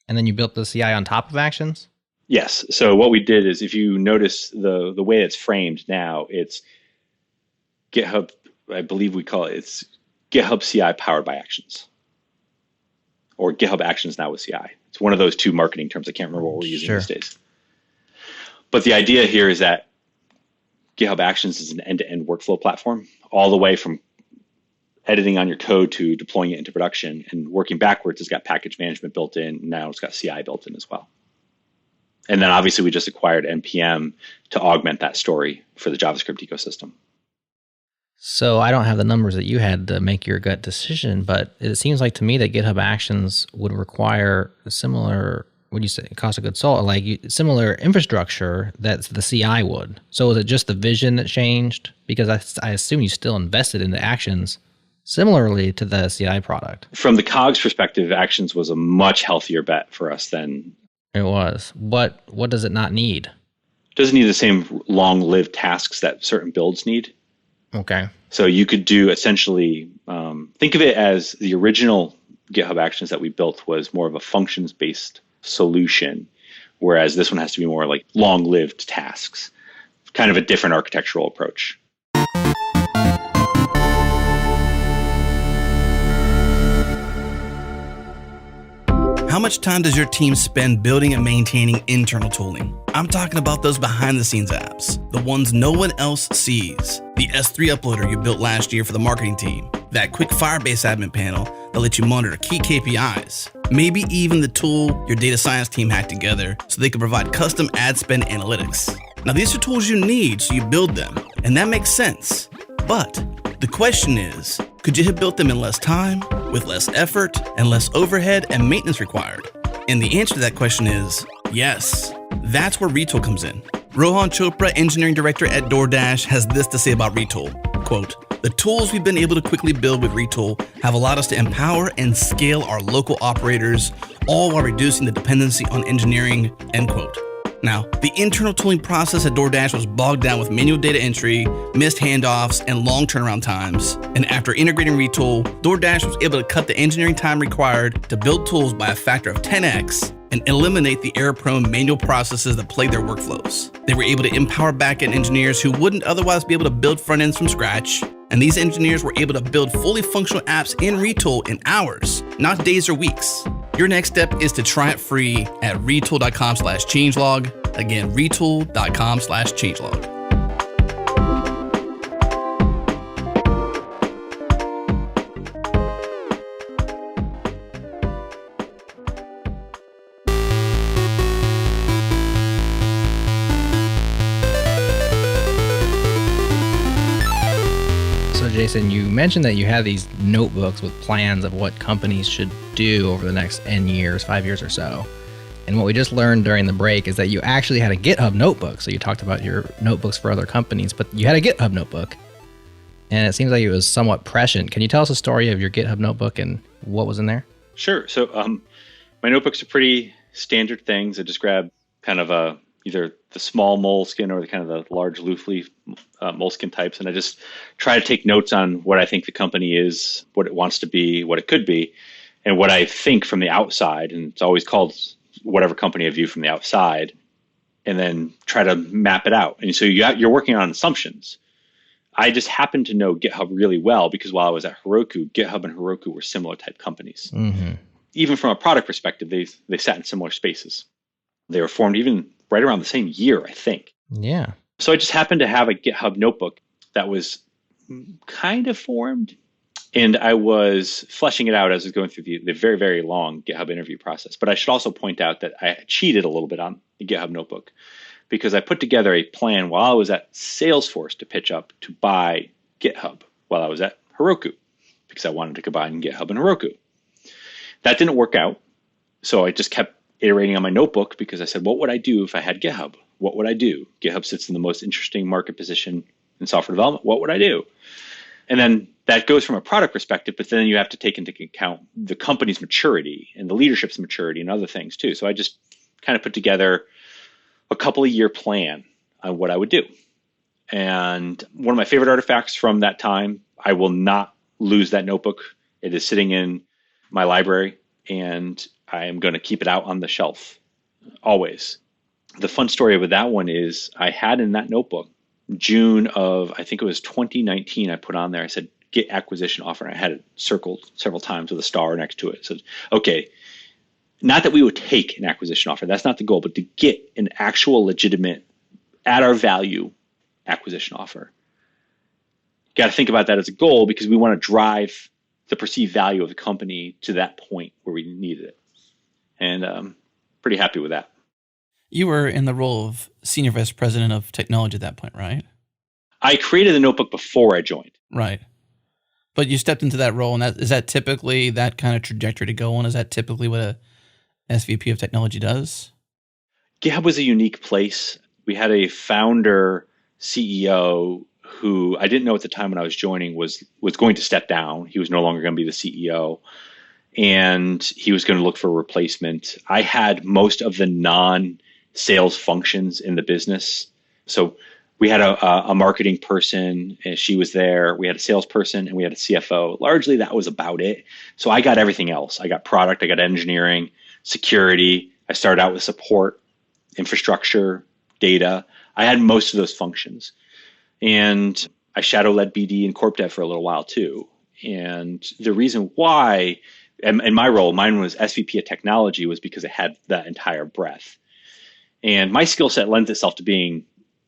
And then you built the CI on top of actions? Yes. So what we did is, if you notice the way it's framed now, it's GitHub, I believe we call it's GitHub CI powered by actions. Or GitHub Actions now with CI. It's one of those two marketing terms. I can't remember what we're using these days. But the idea here is that GitHub Actions is an end-to-end workflow platform, all the way from editing on your code to deploying it into production. And working backwards, it's got package management built in. Now it's got CI built in as well. And then obviously we just acquired NPM to augment that story for the JavaScript ecosystem. So I don't have the numbers that you had to make your gut decision, but it seems like to me that GitHub Actions would require a similar, what do you say, cost of goods sold, similar infrastructure that the CI would. So is it just the vision that changed? Because I assume you still invested in the Actions similarly to the CI product. From the COGS perspective, Actions was a much healthier bet for us than... It was. What does it not need? It doesn't need the same long-lived tasks that certain builds need. Okay. So you could do essentially, think of it as the original GitHub Actions that we built was more of a functions-based solution, whereas this one has to be more like long-lived tasks, kind of a different architectural approach. How much time does your team spend building and maintaining internal tooling? I'm talking about those behind-the-scenes apps, the ones no one else sees. The S3 uploader you built last year for the marketing team, that quick Firebase admin panel that lets you monitor key KPIs, maybe even the tool your data science team hacked together so they can provide custom ad spend analytics. Now, these are tools you need, so you build them, and that makes sense. But the question is, could you have built them in less time, with less effort, and less overhead and maintenance required? And the answer to that question is yes. That's where Retool comes in. Rohan Chopra, engineering director at DoorDash, has this to say about Retool. Quote, "The tools we've been able to quickly build with Retool have allowed us to empower and scale our local operators, all while reducing the dependency on engineering," end quote. Now, the internal tooling process at DoorDash was bogged down with manual data entry, missed handoffs, and long turnaround times. And after integrating Retool, DoorDash was able to cut the engineering time required to build tools by a factor of 10x and eliminate the error-prone manual processes that plague their workflows. They were able to empower back-end engineers who wouldn't otherwise be able to build front ends from scratch. And these engineers were able to build fully functional apps in Retool in hours, not days or weeks. Your next step is to try it free at retool.com/changelog. Again, retool.com/changelog. Jason, you mentioned that you have these notebooks with plans of what companies should do over the next N years, 5 years or so. And what we just learned during the break is that you actually had a GitHub notebook. So you talked about your notebooks for other companies, but you had a GitHub notebook. And it seems like it was somewhat prescient. Can you tell us a story of your GitHub notebook and what was in there? Sure. So my notebooks are pretty standard things. I just grab kind of either the small moleskin or the kind of the large loose leaf moleskin types. And I just try to take notes on what I think the company is, what it wants to be, what it could be. And what I think from the outside, and it's always called whatever company I view from the outside, and then try to map it out. And so you're working on assumptions. I just happen to know GitHub really well because while I was at Heroku, GitHub and Heroku were similar type companies. Mm-hmm. Even from a product perspective, they sat in similar spaces. They were formed even right around the same year, I think. Yeah. So I just happened to have a GitHub notebook that was kind of formed, and I was fleshing it out as I was going through the very, very long GitHub interview process. But I should also point out that I cheated a little bit on the GitHub notebook because I put together a plan while I was at Salesforce to pitch up to buy GitHub while I was at Heroku because I wanted to combine GitHub and Heroku. That didn't work out. So I just kept iterating on my notebook because I said, what would I do if I had GitHub? What would I do? GitHub sits in the most interesting market position in software development. What would I do? And then that goes from a product perspective, but then you have to take into account the company's maturity and the leadership's maturity and other things too. So I just kind of put together a couple of year plan on what I would do. And one of my favorite artifacts from that time, I will not lose that notebook. It is sitting in my library and I am going to keep it out on the shelf always. The fun story with that one is I had in that notebook, June of, I think it was 2019, I put on there, I said, get acquisition offer. And I had it circled several times with a star next to it. So, okay, not that we would take an acquisition offer. That's not the goal, but to get an actual legitimate, at our value acquisition offer. Got to think about that as a goal because we want to drive the perceived value of the company to that point where we needed it. And pretty happy with that. You were in the role of Senior Vice President of Technology at that point, right? I created the notebook before I joined. Right. But you stepped into that role, and is that typically that kind of trajectory to go on? Is that typically what a SVP of technology does? GitHub was a unique place. We had a founder CEO who I didn't know at the time when I was joining was going to step down. He was no longer going to be the CEO. And he was going to look for a replacement. I had most of the non-sales functions in the business. So we had a marketing person, and she was there. We had a salesperson, and we had a CFO. Largely, that was about it. So I got everything else. I got product, I got engineering, security. I started out with support, infrastructure, data. I had most of those functions. And I shadow-led BD and Corp Dev for a little while, too. And the reason why, in my role, mine was SVP of technology, was because it had that entire breadth. And my skill set lends itself to being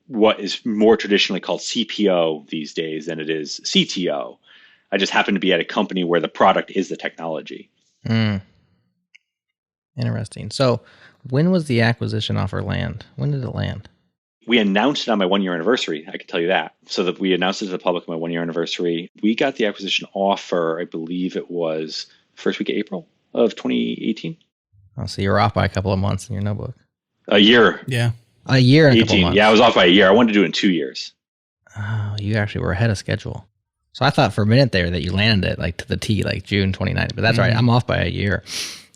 what is more traditionally called CPO these days than it is CTO. I just happen to be at a company where the product is the technology. Interesting. So when was the acquisition offer land? When did it land? We announced it on my 1-year anniversary. I can tell you that. So that we announced it to the public on my 1-year anniversary. We got the acquisition offer, I believe it was first week of April of 2018. Oh, so you were off by a couple of months in your notebook. A year. Yeah. A year and a couple 18. months. Yeah, I was off by a year. I wanted to do it in 2 years. Oh, you actually were ahead of schedule. So I thought for a minute there that you landed it like to the T, like June 29th. But that's right. I'm off by a year.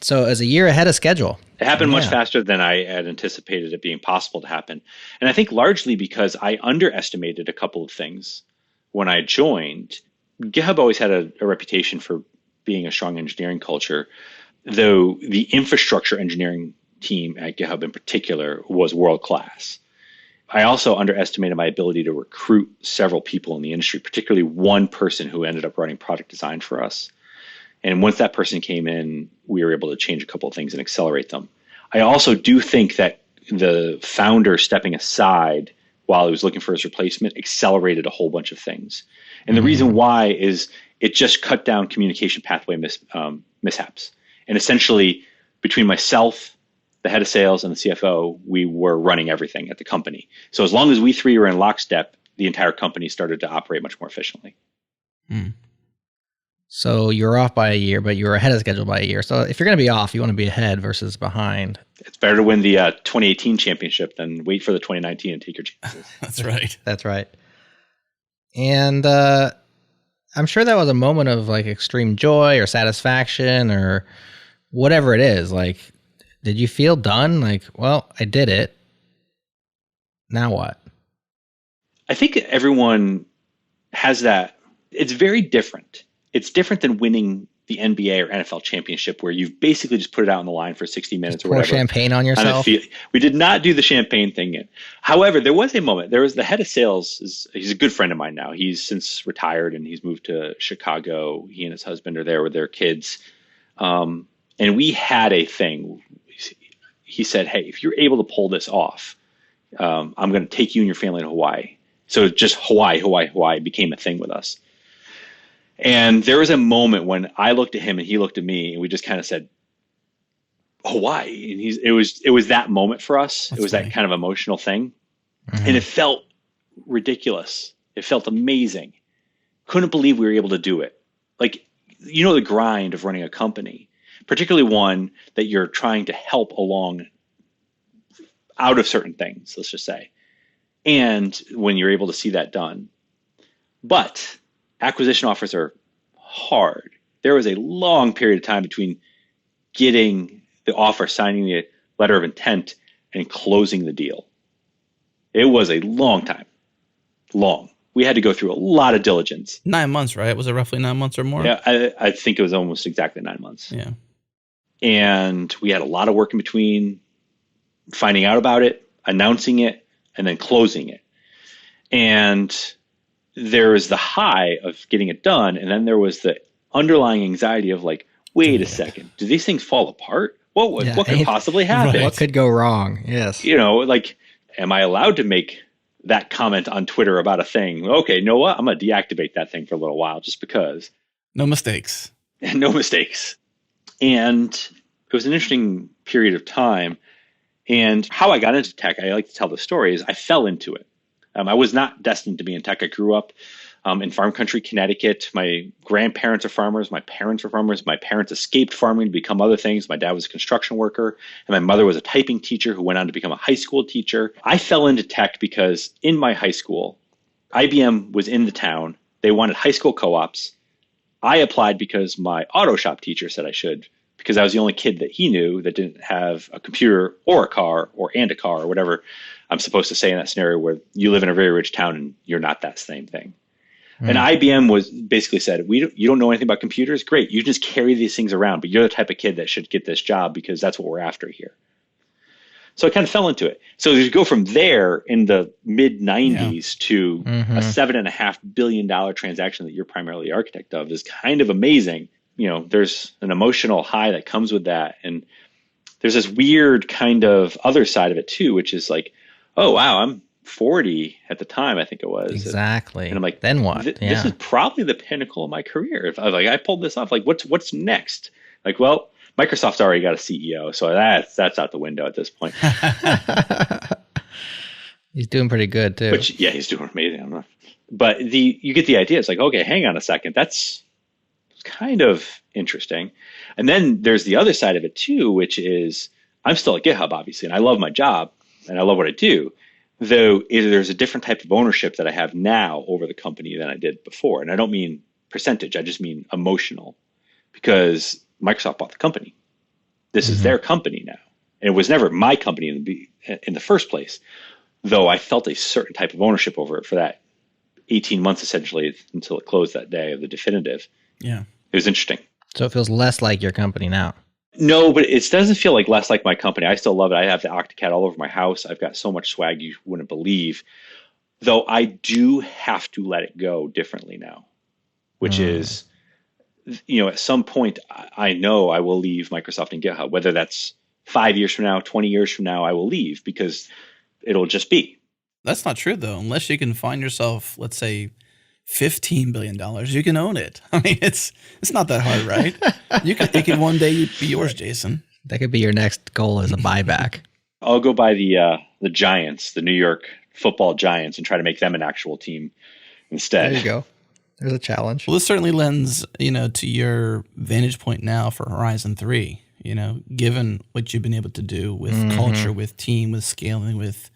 So it was a year ahead of schedule. It happened much faster than I had anticipated it being possible to happen. And I think largely because I underestimated a couple of things when I joined. GitHub always had a reputation for being a strong engineering culture, though the infrastructure engineering team at GitHub in particular was world-class. I also underestimated my ability to recruit several people in the industry, particularly one person who ended up running product design for us. And once that person came in, we were able to change a couple of things and accelerate them. I also do think that the founder stepping aside while he was looking for his replacement accelerated a whole bunch of things. And the reason why is it just cut down communication pathway mishaps. And essentially, between myself, the head of sales, and the CFO, we were running everything at the company. So as long as we three were in lockstep, the entire company started to operate much more efficiently. So you're off by a year, but you were ahead of schedule by a year. So if you're going to be off, you want to be ahead versus behind. It's better to win the 2018 championship than wait for the 2019 and take your chances. That's right. That's right. And I'm sure that was a moment of like extreme joy or satisfaction or whatever it is. Like, did you feel done? Like, well, I did it. Now what? I think everyone has that. It's very different. It's different than winning the NBA or NFL championship where you've basically just put it out on the line for 60 minutes Just or pour whatever. champagne on yourself. We did not do the champagne thing yet. However, there was a moment. There was the head of sales. He's a good friend of mine now. He's since retired and he's moved to Chicago. He and his husband are there with their kids. And we had a thing. He said, hey, if you're able to pull this off, I'm going to take you and your family to Hawaii. So just Hawaii became a thing with us. And there was a moment when I looked at him and he looked at me and we just kind of said, Hawaii. And it was that moment for us. It was that kind of emotional thing. Mm-hmm. And it felt ridiculous. It felt amazing. Couldn't believe we were able to do it. Like, the grind of running a company, particularly one that you're trying to help along out of certain things, let's just say. And when you're able to see that done. But acquisition offers are hard. There was a long period of time between getting the offer, signing the letter of intent, and closing the deal. It was a long time. Long. We had to go through a lot of diligence. 9 months, right? Was it roughly 9 months or more? Yeah, I think it was almost exactly 9 months. Yeah. And we had a lot of work in between finding out about it, announcing it, and then closing it. And there was the high of getting it done, and then there was the underlying anxiety of like, wait a second, do these things fall apart? What could possibly happen? What could go wrong? Yes. Like, am I allowed to make that comment on Twitter about a thing? Okay, you know what? I'm going to deactivate that thing for a little while just because. No mistakes. No mistakes. And it was an interesting period of time. And how I got into tech, I like to tell the story, is I fell into it. I was not destined to be in tech. I grew up in farm country, Connecticut. My grandparents are farmers. My parents were farmers. My parents escaped farming to become other things. My dad was a construction worker, and my mother was a typing teacher who went on to become a high school teacher. I fell into tech because in my high school, IBM was in the town. They wanted high school co-ops. I applied because my auto shop teacher said I should, because I was the only kid that he knew that didn't have a computer or a car or a car or whatever I'm supposed to say in that scenario where you live in a very rich town and you're not that same thing. And IBM was basically said, you don't know anything about computers? Great. You just carry these things around, but you're the type of kid that should get this job because that's what we're after here. So I kind of fell into it. So you go from there in the mid 90s to a $7.5 billion transaction that you're primarily the architect of is kind of amazing. There's an emotional high that comes with that. And there's this weird kind of other side of it too, which is like, oh, wow, I'm 40 at the time, I think it was. Exactly. And I'm like, then what? This is probably the pinnacle of my career. If I pulled this off, like what's next? Like, well, Microsoft's already got a CEO, so that's out the window at this point. He's doing pretty good too. But yeah, he's doing amazing. But you get the idea. It's like, okay, hang on a second. That's kind of interesting. And then there's the other side of it too, which is I'm still at GitHub, obviously, and I love my job and I love what I do. Though there's a different type of ownership that I have now over the company than I did before. And I don't mean percentage, I just mean emotional, because Microsoft bought the company. This is their company now. And it was never my company in the first place, though I felt a certain type of ownership over it for that 18 months, essentially, until it closed that day of the definitive. Yeah. It was interesting. So it feels less like your company now. No, but it doesn't feel like less like my company. I still love it. I have the Octocat all over my house. I've got so much swag you wouldn't believe. Though I do have to let it go differently now, which is, at some point, I know I will leave Microsoft and GitHub, whether that's 5 years from now, 20 years from now, I will leave because it'll just be. That's not true, though. Unless you can find yourself, let's say, $15 billion, you can own it. I mean, it's not that hard, right? It could one day be yours, Jason. That could be your next goal as a buyback. I'll go buy the Giants, the New York Football Giants, and try to make them an actual team instead. There you go. There's a challenge. Well, this certainly lends, to your vantage point now for Horizon 3, given what you've been able to do with culture, with team, with scaling, with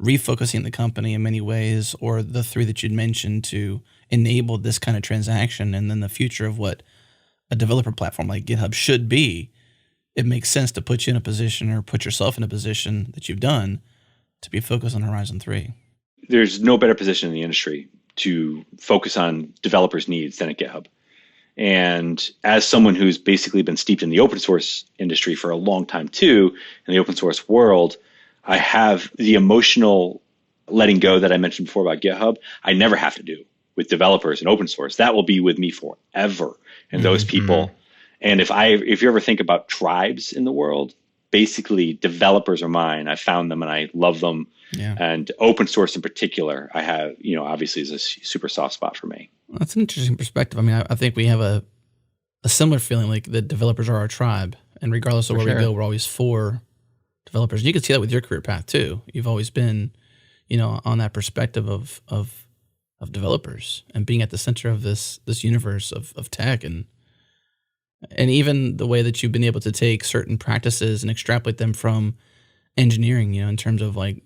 refocusing the company in many ways, or the three that you'd mentioned to enable this kind of transaction, and then the future of what a developer platform like GitHub should be. It makes sense to put you in a position, or put yourself in a position that you've done, to be focused on Horizon 3. There's no better position in the industry to focus on developers' needs than at GitHub. And as someone who's basically been steeped in the open source industry for a long time too, in the open source world, I have the emotional letting go that I mentioned before about GitHub. I never have to do with developers and open source. That will be with me forever. And those people, and if you ever think about tribes in the world, basically developers are mine. I found them and I love them. Yeah. And open source in particular, I have, obviously is a super soft spot for me. That's an interesting perspective. I mean, I think we have a similar feeling, like the developers are our tribe, and regardless of where we go, we're always for developers. And you can see that with your career path too. You've always been, on that perspective of developers and being at the center of this universe of tech, and even the way that you've been able to take certain practices and extrapolate them from engineering, in terms of like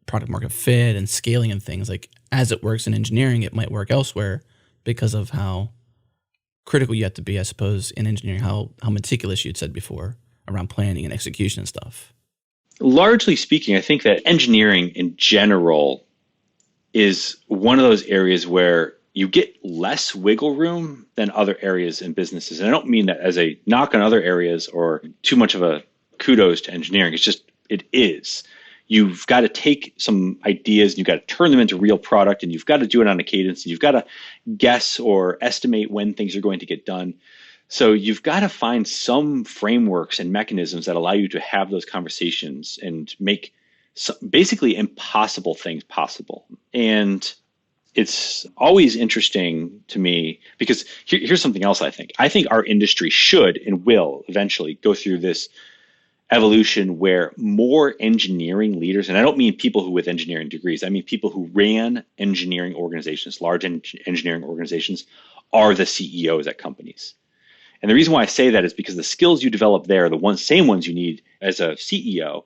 product market fit and scaling and things. Like, as it works in engineering, it might work elsewhere, because of how critical you have to be, I suppose, in engineering, how meticulous you'd said before around planning and execution and stuff. Largely speaking, I think that engineering in general is one of those areas where you get less wiggle room than other areas in businesses. And I don't mean that as a knock on other areas or too much of a kudos to engineering. It's just, it is. You've got to take some ideas and you've got to turn them into real product, and you've got to do it on a cadence, and you've got to guess or estimate when things are going to get done. So you've got to find some frameworks and mechanisms that allow you to have those conversations and make basically impossible things possible. And it's always interesting to me because here's something else I think. I think our industry should and will eventually go through this evolution where more engineering leaders, and I don't mean people who with engineering degrees, I mean people who ran engineering organizations, large engineering organizations, are the CEOs at companies. And the reason why I say that is because the skills you develop there are the same ones you need as a CEO.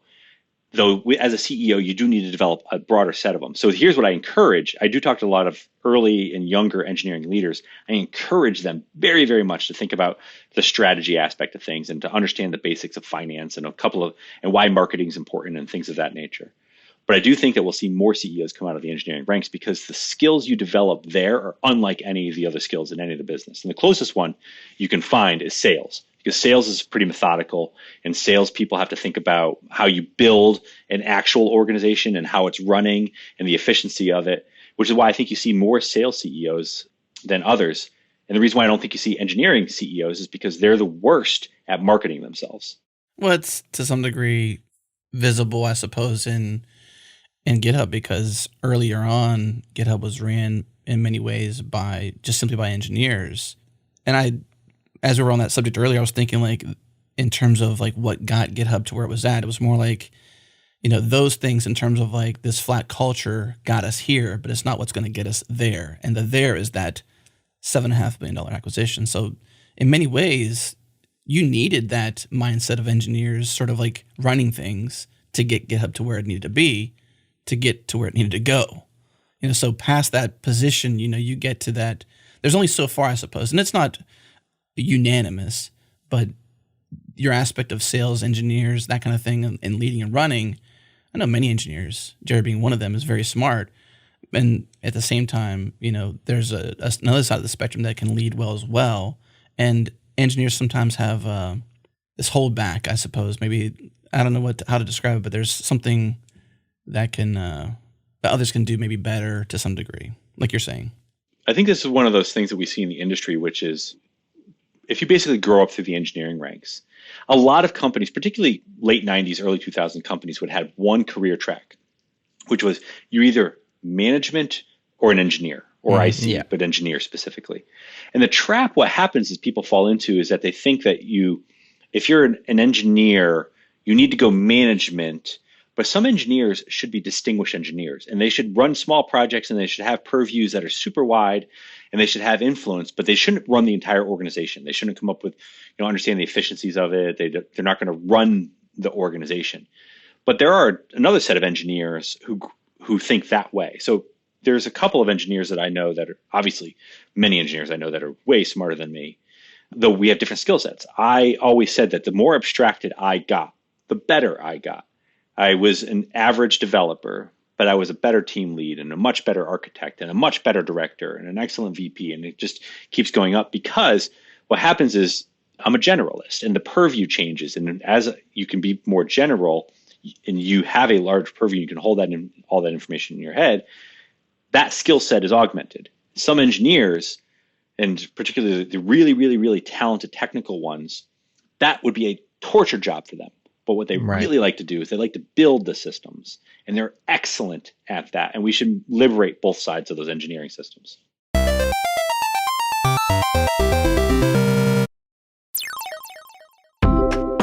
Though as a CEO, you do need to develop a broader set of them. So here's what I encourage. I do talk to a lot of early and younger engineering leaders. I encourage them very, very much to think about the strategy aspect of things and to understand the basics of finance and and why marketing is important and things of that nature. But I do think that we'll see more CEOs come out of the engineering ranks because the skills you develop there are unlike any of the other skills in any of the business. And the closest one you can find is sales, because sales is pretty methodical, and salespeople have to think about how you build an actual organization and how it's running and the efficiency of it, which is why I think you see more sales CEOs than others. And the reason why I don't think you see engineering CEOs is because they're the worst at marketing themselves. Well, it's to some degree visible, I suppose, in GitHub, because earlier on, GitHub was ran in many ways simply by engineers. And as we were on that subject earlier, I was thinking, like, in terms of like what got GitHub to where it was at, it was more like, those things in terms of like this flat culture got us here, but it's not what's going to get us there. And the there is that $7.5 billion acquisition. So in many ways, you needed that mindset of engineers sort of like running things to get GitHub to where it needed to be, to get to where it needed to go. So past that position, you get to that. There's only so far, I suppose. And it's not unanimous, but your aspect of sales, engineers, that kind of thing, and leading and running, I know many engineers, Jerry being one of them, is very smart. And at the same time, there's another side of the spectrum that can lead well as well. And engineers sometimes have this holdback, I suppose. Maybe, I don't know how to describe it, but there's something that that others can do maybe better to some degree, like you're saying. I think this is one of those things that we see in the industry, which is if you basically grow up through the engineering ranks, a lot of companies, particularly late 90s, early 2000 companies, would have one career track, which was you're either management or an engineer, or IC, but engineer specifically. And the trap, what happens is people fall into is that they think that if you're an engineer, you need to go management. But some engineers should be distinguished engineers, and they should run small projects, and they should have purviews that are super wide, and they should have influence, but they shouldn't run the entire organization. They shouldn't come up with, understand the efficiencies of it. They're not going to run the organization. But there are another set of engineers who think that way. So there's a couple of engineers that I know that are obviously many engineers I know that are way smarter than me, though we have different skill sets. I always said that the more abstracted I got, the better I got. I was an average developer, but I was a better team lead and a much better architect and a much better director and an excellent VP. And it just keeps going up because what happens is I'm a generalist and the purview changes. And as you can be more general and you have a large purview, you can hold that in, all that information in your head, that skill set is augmented. Some engineers, and particularly the really, really, really talented technical ones, that would be a torture job for them. But what they really like to do is they like to build the systems, and they're excellent at that. And we should liberate both sides of those engineering systems.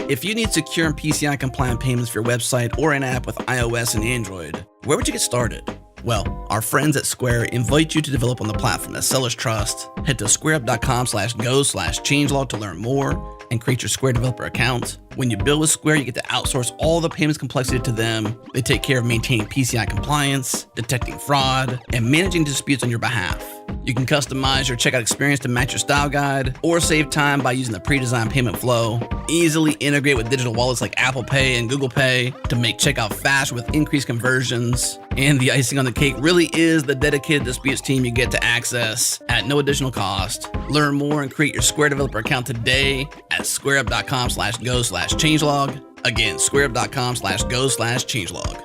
If you need secure and PCI compliant payments for your website or an app with iOS and Android, where would you get started? Well, our friends at Square invite you to develop on the platform that sellers trust. Head to squareup.com/go/changelog to learn more and create your Square developer account. When you build with Square, you get to outsource all the payments complexity to them. They take care of maintaining PCI compliance, detecting fraud, and managing disputes on your behalf. You can customize your checkout experience to match your style guide, or save time by using the pre-designed payment flow. Easily integrate with digital wallets like Apple Pay and Google Pay to make checkout fast with increased conversions. And the icing on the cake really is the dedicated disputes team you get to access at no additional cost. Learn more and create your Square developer account today at squareup.com/go/changelog. Again, squareup.com/go/changelog.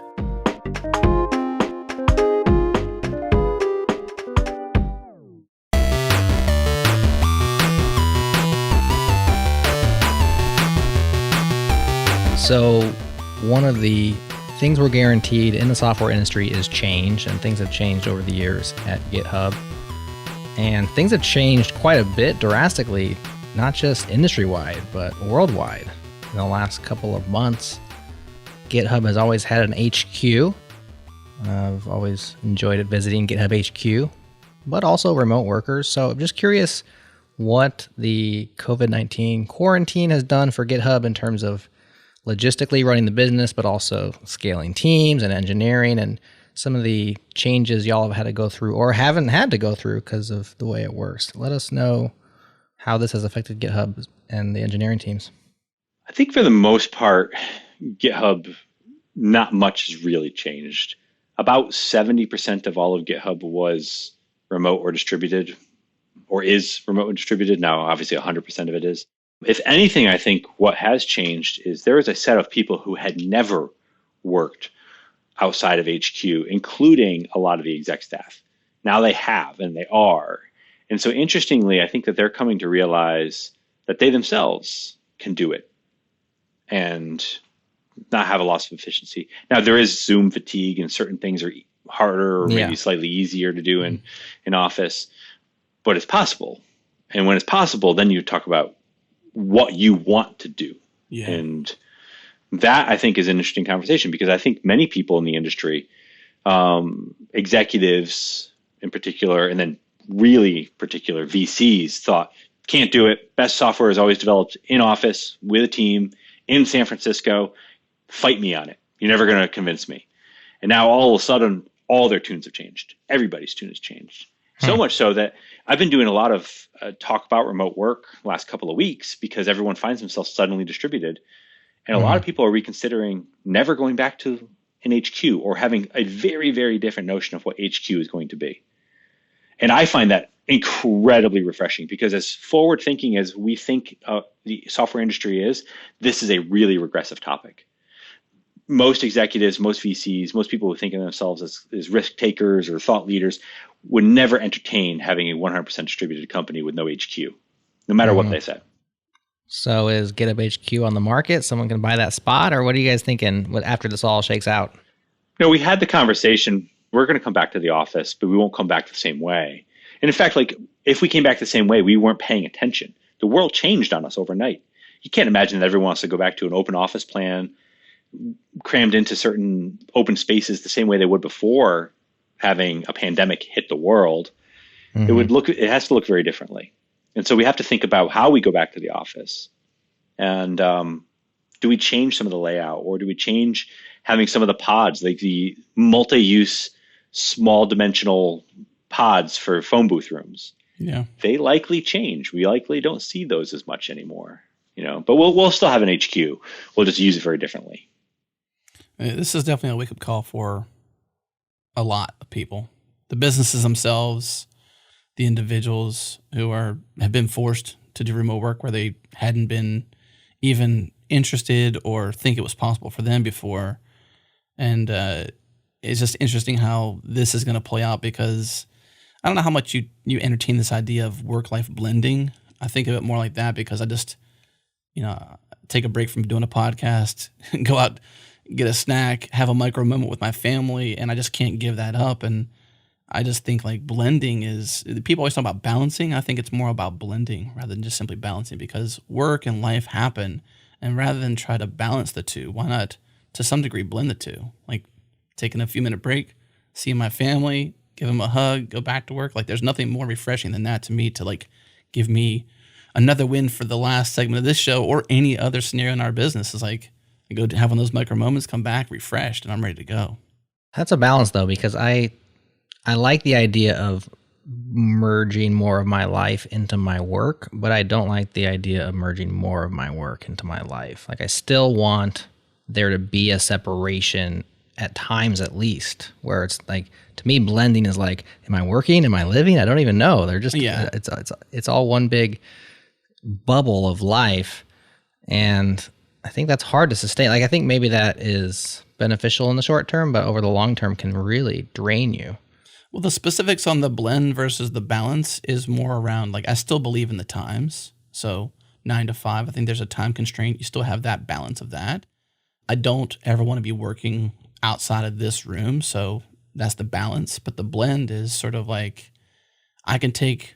So one of the things we're guaranteed in the software industry is change, and things have changed over the years at GitHub. And things have changed quite a bit drastically, not just industry-wide, but worldwide. In the last couple of months, GitHub has always had an HQ. I've always enjoyed visiting GitHub HQ, but also remote workers. So I'm just curious what the COVID-19 quarantine has done for GitHub in terms of logistically running the business, but also scaling teams and engineering and some of the changes y'all have had to go through or haven't had to go through because of the way it works. Let us know how this has affected GitHub and the engineering teams. I think for the most part, GitHub, not much has really changed. About 70% of all of GitHub was remote or distributed, or is remote and distributed. Now, obviously 100% of it is. If anything, I think what has changed is there is a set of people who had never worked outside of HQ, including a lot of the exec staff. Now they have, and they are. And so interestingly, I think that they're coming to realize that they themselves can do it and not have a loss of efficiency. Now, there is Zoom fatigue, and certain things are harder or maybe slightly easier to do in Office, but it's possible. And when it's possible, then you talk about what you want to do. Yeah. And that, I think, is an interesting conversation, because I think many people in the industry, executives in particular, and then really particular VCs, thought, can't do it. Best software is always developed in Office with a team in San Francisco. Fight me on it. You're never going to convince me. And now all of a sudden, all their tunes have changed. Everybody's tune has changed. So much so that I've been doing a lot of talk about remote work the last couple of weeks, because everyone finds themselves suddenly distributed. And a lot of people are reconsidering never going back to an HQ, or having a very, very different notion of what HQ is going to be. And I find that incredibly refreshing, because as forward thinking as we think the software industry is, this is a really regressive topic. Most executives, most VCs, most people who think of themselves as risk takers or thought leaders would never entertain having a 100% distributed company with no HQ, no matter what they said. So is GitHub HQ on the market? Someone can buy that spot? Or what are you guys thinking after this all shakes out? No, we had the conversation. We're going to come back to the office, but we won't come back the same way. And in fact, like, if we came back the same way, we weren't paying attention. The world changed on us overnight. You can't imagine that everyone wants to go back to an open office plan, crammed into certain open spaces the same way they would before having a pandemic hit the world. It has to look very differently. And so we have to think about how we go back to the office. And do we change some of the layout, or do we change having some of the pods, like the multi-use small dimensional pods for phone booth rooms? Yeah. They likely change. We likely don't see those as much anymore, but we'll still have an HQ. We'll just use it very differently. This is definitely a wake-up call for a lot of people. The businesses themselves, the individuals who have been forced to do remote work where they hadn't been even interested or think it was possible for them before. And it's just interesting how this is going to play out, because I don't know how much you entertain this idea of work-life blending. I think of it more like that, because I just, take a break from doing a podcast, go out, get a snack, have a micro moment with my family, and I just can't give that up. And I just think like blending is, people always talk about balancing. I think it's more about blending rather than just simply balancing, because work and life happen. And rather than try to balance the two, why not to some degree blend the two? Like taking a few minute break, seeing my family, give them a hug, go back to work. Like there's nothing more refreshing than that to me, to like give me another win for the last segment of this show or any other scenario in our business. Is like I go to have one of those micro moments, come back refreshed, and I'm ready to go. That's a balance though, because I like the idea of merging more of my life into my work, but I don't like the idea of merging more of my work into my life. Like I still want there to be a separation at times, at least, where it's like, to me, blending is like, am I working? Am I living? I don't even know. They're just, it's all one big bubble of life. And I think that's hard to sustain. Like, I think maybe that is beneficial in the short term, but over the long term can really drain you. Well, the specifics on the blend versus the balance is more around, like, I still believe in the times. So 9 to 5, I think there's a time constraint. You still have that balance of that. I don't ever want to be working outside of this room. So that's the balance. But the blend is sort of like, I can take,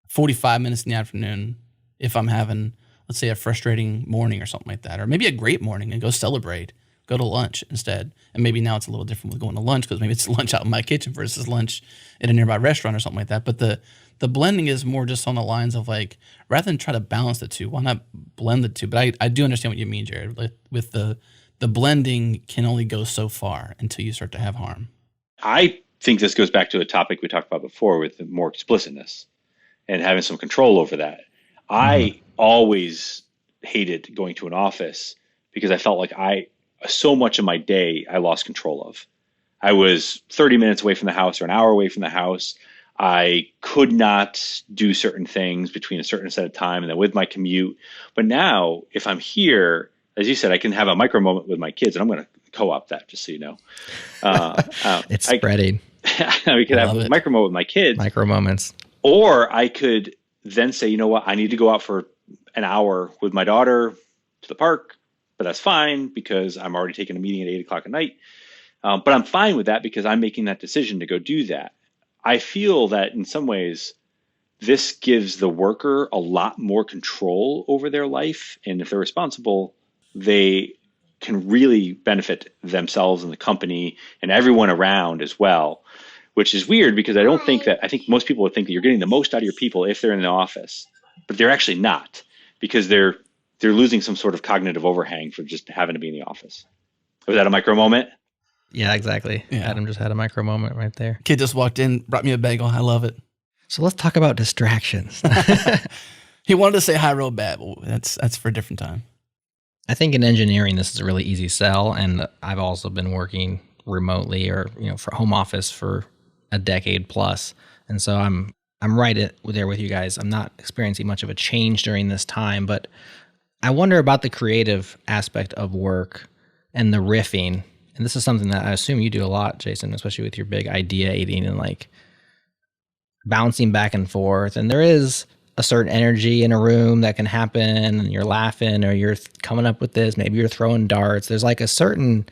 45 minutes in the afternoon if I'm having, let's say, a frustrating morning or something like that, or maybe a great morning, and go celebrate, go to lunch instead. And maybe now it's a little different with going to lunch, because maybe it's lunch out in my kitchen versus lunch at a nearby restaurant or something like that. But the blending is more just on the lines of like, rather than try to balance the two, why not blend the two? But I do understand what you mean, Jared. Like, with the blending can only go so far until you start to have harm. I think this goes back to a topic we talked about before with more explicitness and having some control over that. I always hated going to an office because I felt like so much of my day I lost control of. I was 30 minutes away from the house or an hour away from the house. I could not do certain things between a certain set of time and then with my commute. But now, if I'm here, as you said, I can have a micro moment with my kids, and I'm going to co-op that, just so you know. It's spreading. I could have a micro moment with my kids. Micro moments. Or I could then say, you know what, I need to go out for an hour with my daughter to the park, but that's fine because I'm already taking a meeting at 8 o'clock at night. But I'm fine with that because I'm making that decision to go do that. I feel that in some ways, this gives the worker a lot more control over their life. And if they're responsible, they can really benefit themselves and the company and everyone around as well, which is weird because I think most people would think that you're getting the most out of your people if they're in the office, but they're actually not, because they're losing some sort of cognitive overhang for just having to be in the office. Was that a micro moment? Yeah, exactly. Yeah. Adam just had a micro moment right there. Kid just walked in, brought me a bagel. I love it. So let's talk about distractions. He wanted to say hi real bad, but that's for a different time. I think in engineering, this is a really easy sell. And I've also been working remotely or, for home office for a decade plus. And so I'm right there with you guys. I'm not experiencing much of a change during this time, but I wonder about the creative aspect of work and the riffing. And this is something that I assume you do a lot, Jason, especially with your big ideating and like bouncing back and forth. And there is a certain energy in a room that can happen, and you're laughing or you're coming up with this. Maybe you're throwing darts. There's like a certain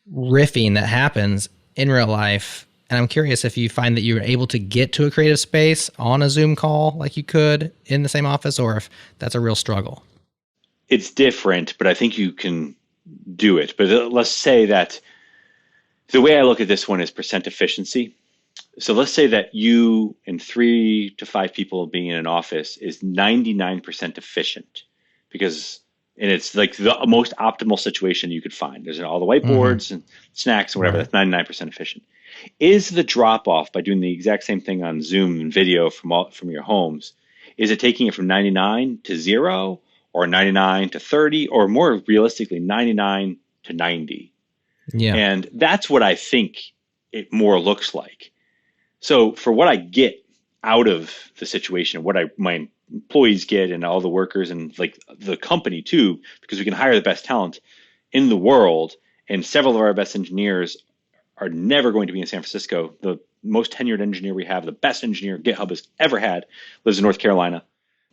riffing that happens in real life. And I'm curious if you find that you're able to get to a creative space on a Zoom call like you could in the same office, or if that's a real struggle. It's different, but I think you can do it. But let's say that the way I look at this one is percent efficiency. So let's say that you and 3 to 5 people being in an office is 99% efficient, and it's like the most optimal situation you could find. There's all the whiteboards and snacks and whatever. Right. That's 99% efficient. Is the drop off by doing the exact same thing on Zoom and video from your homes? Is it taking it from 99 to 0, or 99 to 30, or more realistically 99 to 90? Yeah. And that's what I think it more looks like. So for what I get out of the situation, what my employees get and all the workers and like the company too, because we can hire the best talent in the world. And several of our best engineers are never going to be in San Francisco. The most tenured engineer we have, the best engineer GitHub has ever had, lives in North Carolina.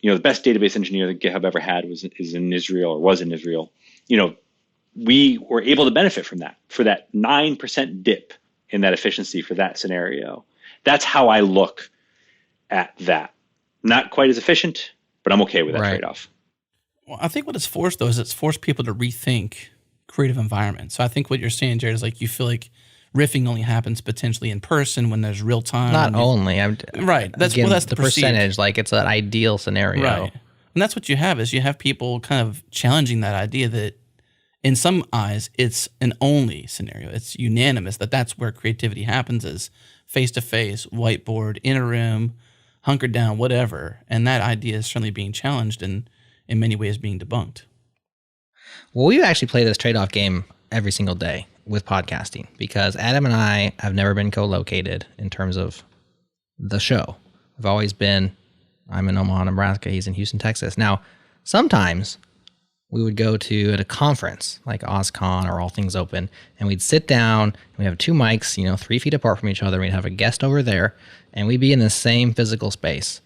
The best database engineer that GitHub ever had was in Israel. We were able to benefit from that for that 9% dip in that efficiency for that scenario. That's how I look at that. Not quite as efficient, but I'm okay with that trade-off. Well, I think what it's forced, though, is it's forced people to rethink creative environments. So I think what you're saying, Jared, is like you feel like riffing only happens potentially in person when there's real time. Not only. Right. That's the percentage. Like it's an ideal scenario. Right. And that's what you have is you have people kind of challenging that idea that in some eyes it's an only scenario. It's unanimous that's where creativity happens is face-to-face, whiteboard, in a room, hunkered down, whatever. And that idea is certainly being challenged and in many ways being debunked. Well, we actually play this trade-off game every single day with podcasting because Adam and I have never been co-located in terms of the show. We've always been, I'm in Omaha, Nebraska. He's in Houston, Texas. Now, sometimes we would go to at a conference like OzCon or All Things Open, and we'd sit down, and we have 2 mics, 3 feet apart from each other. We'd have a guest over there, and we'd be in the same physical space.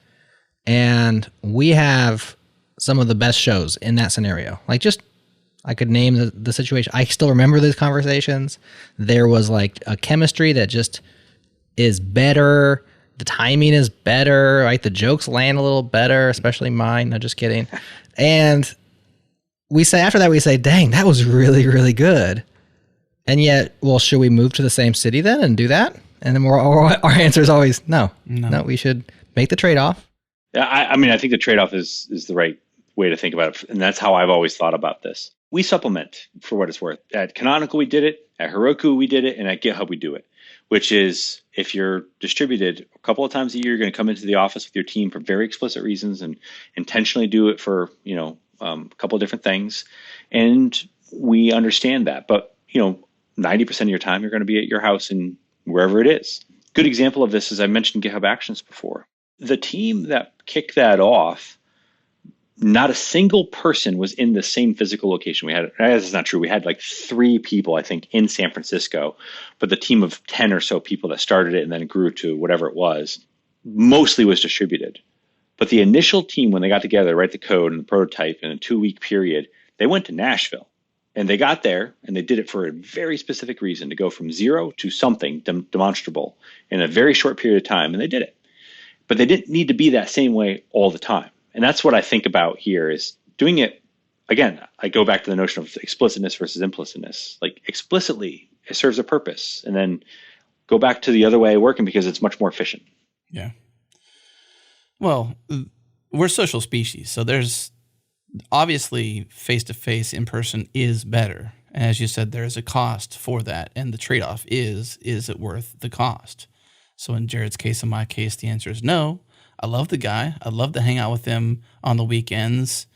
And we have some of the best shows in that scenario. Like just, I could name the situation. I still remember those conversations. There was like a chemistry that just is better. The timing is better, right? The jokes land a little better, especially mine. No, just kidding. And after that, we say, dang, that was really, really good. And yet, well, should we move to the same city then and do that? And then our answer is always no, we should make the trade-off. Yeah, I think the trade-off is the right way to think about it. And that's how I've always thought about this. We supplement for what it's worth. At Canonical, we did it. At Heroku, we did it. And at GitHub, we do it, which is if you're distributed a couple of times a year, you're going to come into the office with your team for very explicit reasons and intentionally do it for, a couple of different things. And we understand that. But, 90% of your time, you're going to be at your house and wherever it is. Good example of this is I mentioned GitHub Actions before. The team that kicked that off, not a single person was in the same physical location. That's not true. We had like 3 people, I think, in San Francisco, but the team of 10 or so people that started it and then grew to whatever it was, mostly was distributed. But the initial team, when they got together to write the code and the prototype in a 2-week period, they went to Nashville. And they got there and they did it for a very specific reason, to go from 0 to something demonstrable in a very short period of time. And they did it. But they didn't need to be that same way all the time. And that's what I think about here is doing it. Again, I go back to the notion of explicitness versus implicitness. Like explicitly, it serves a purpose. And then go back to the other way of working because it's much more efficient. Yeah. Well, we're social species. So there's obviously face-to-face, in person is better. As you said, there is a cost for that. And the trade-off is it worth the cost? So in Jared's case, in my case, the answer is no. I love the guy. I'd love to hang out with him on the weekends,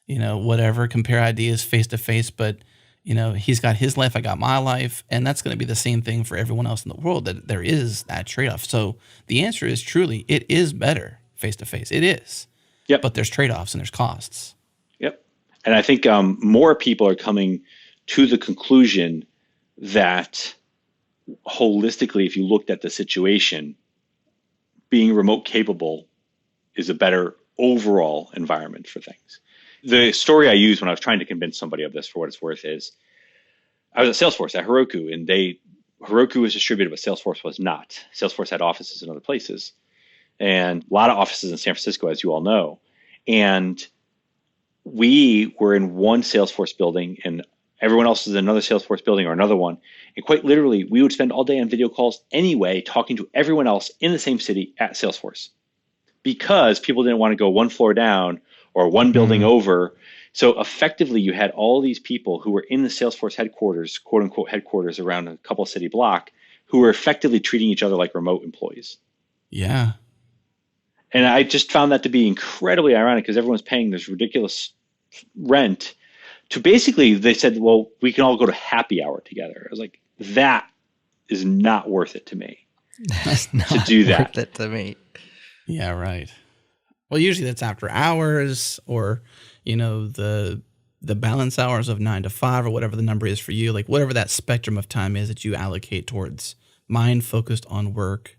whatever, compare ideas face to face. But, he's got his life, I got my life. And that's going to be the same thing for everyone else in the world, that there is that trade-off. So the answer is truly, it is better face to face. It is. Yep. But there's trade-offs and there's costs. Yep. And I think more people are coming to the conclusion that holistically, if you looked at the situation, being remote capable is a better overall environment for things. The story I used when I was trying to convince somebody of this, for what it's worth, is I was at Salesforce at Heroku, and Heroku was distributed, but Salesforce was not. Salesforce had offices in other places, and a lot of offices in San Francisco, as you all know. And we were in one Salesforce building, and everyone else is in another Salesforce building or another one. And quite literally, we would spend all day on video calls anyway, talking to everyone else in the same city at Salesforce, because people didn't want to go one floor down or one building over. So effectively, you had all these people who were in the Salesforce headquarters, quote unquote headquarters, around a couple city block, who were effectively treating each other like remote employees. Yeah. And I just found that to be incredibly ironic, because everyone's paying this ridiculous rent to basically, they said, well, we can all go to happy hour together. I was like, that is not worth it to me. That's not to do that. worth it to me. Yeah, right. Well, usually that's after hours or, the balance hours of 9 to 5 or whatever the number is for you, like whatever that spectrum of time is that you allocate towards mind focused on work,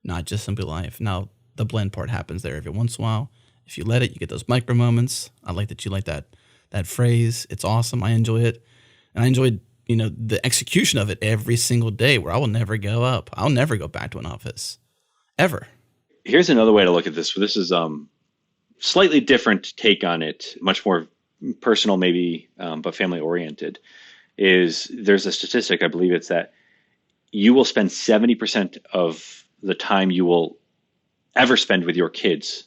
not just simply life. Now, the blend part happens there every once in a while. If you let it, you get those micro moments. I like that you like that phrase. It's awesome. I enjoy it. And I enjoyed, the execution of it every single day where I will never go up. I'll never go back to an office ever. Here's another way to look at this. This is slightly different take on it, much more personal maybe, but family oriented. Is there's a statistic, I believe it's that you will spend 70% of the time you will ever spend with your kids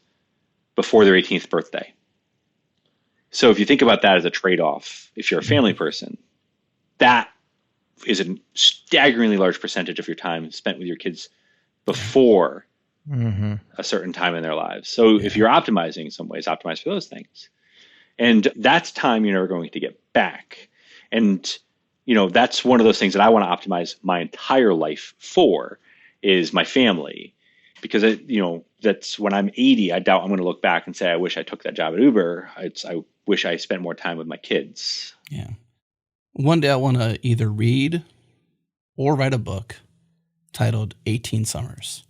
before their 18th birthday. So if you think about that as a trade-off, if you're a family person, that is a staggeringly large percentage of your time spent with your kids before a certain time in their lives. So if you're optimizing in some ways, optimize for those things. And that's time you're never going to get back. And, that's one of those things that I want to optimize my entire life for is my family. Because, that's when I'm 80, I doubt I'm going to look back and say, I wish I took that job at Uber. I wish I spent more time with my kids. Yeah. One day I want to either read or write a book titled 18 Summers.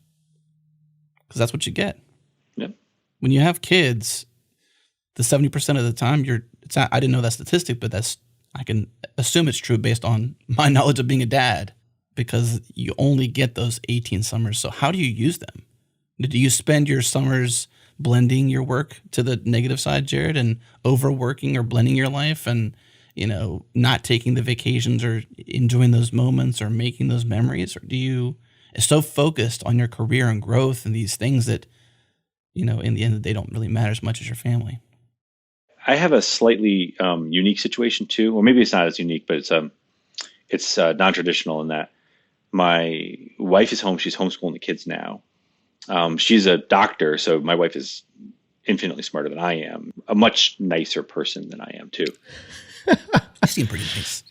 Because that's what you get. Yep. When you have kids, the 70% of the time I didn't know that statistic, but I can assume it's true based on my knowledge of being a dad, because you only get those 18 summers. So how do you use them? Do you spend your summers blending your work to the negative side, Jared, and overworking or blending your life and, not taking the vacations or enjoying those moments or making those memories? Or do you so focused on your career and growth and these things that, in the end of the day don't really matter as much as your family? I have a slightly unique situation too. Well, maybe it's not as unique, but it's non-traditional in that my wife is home. She's homeschooling the kids now. She's a doctor, so my wife is infinitely smarter than I am, a much nicer person than I am too. You seem pretty nice.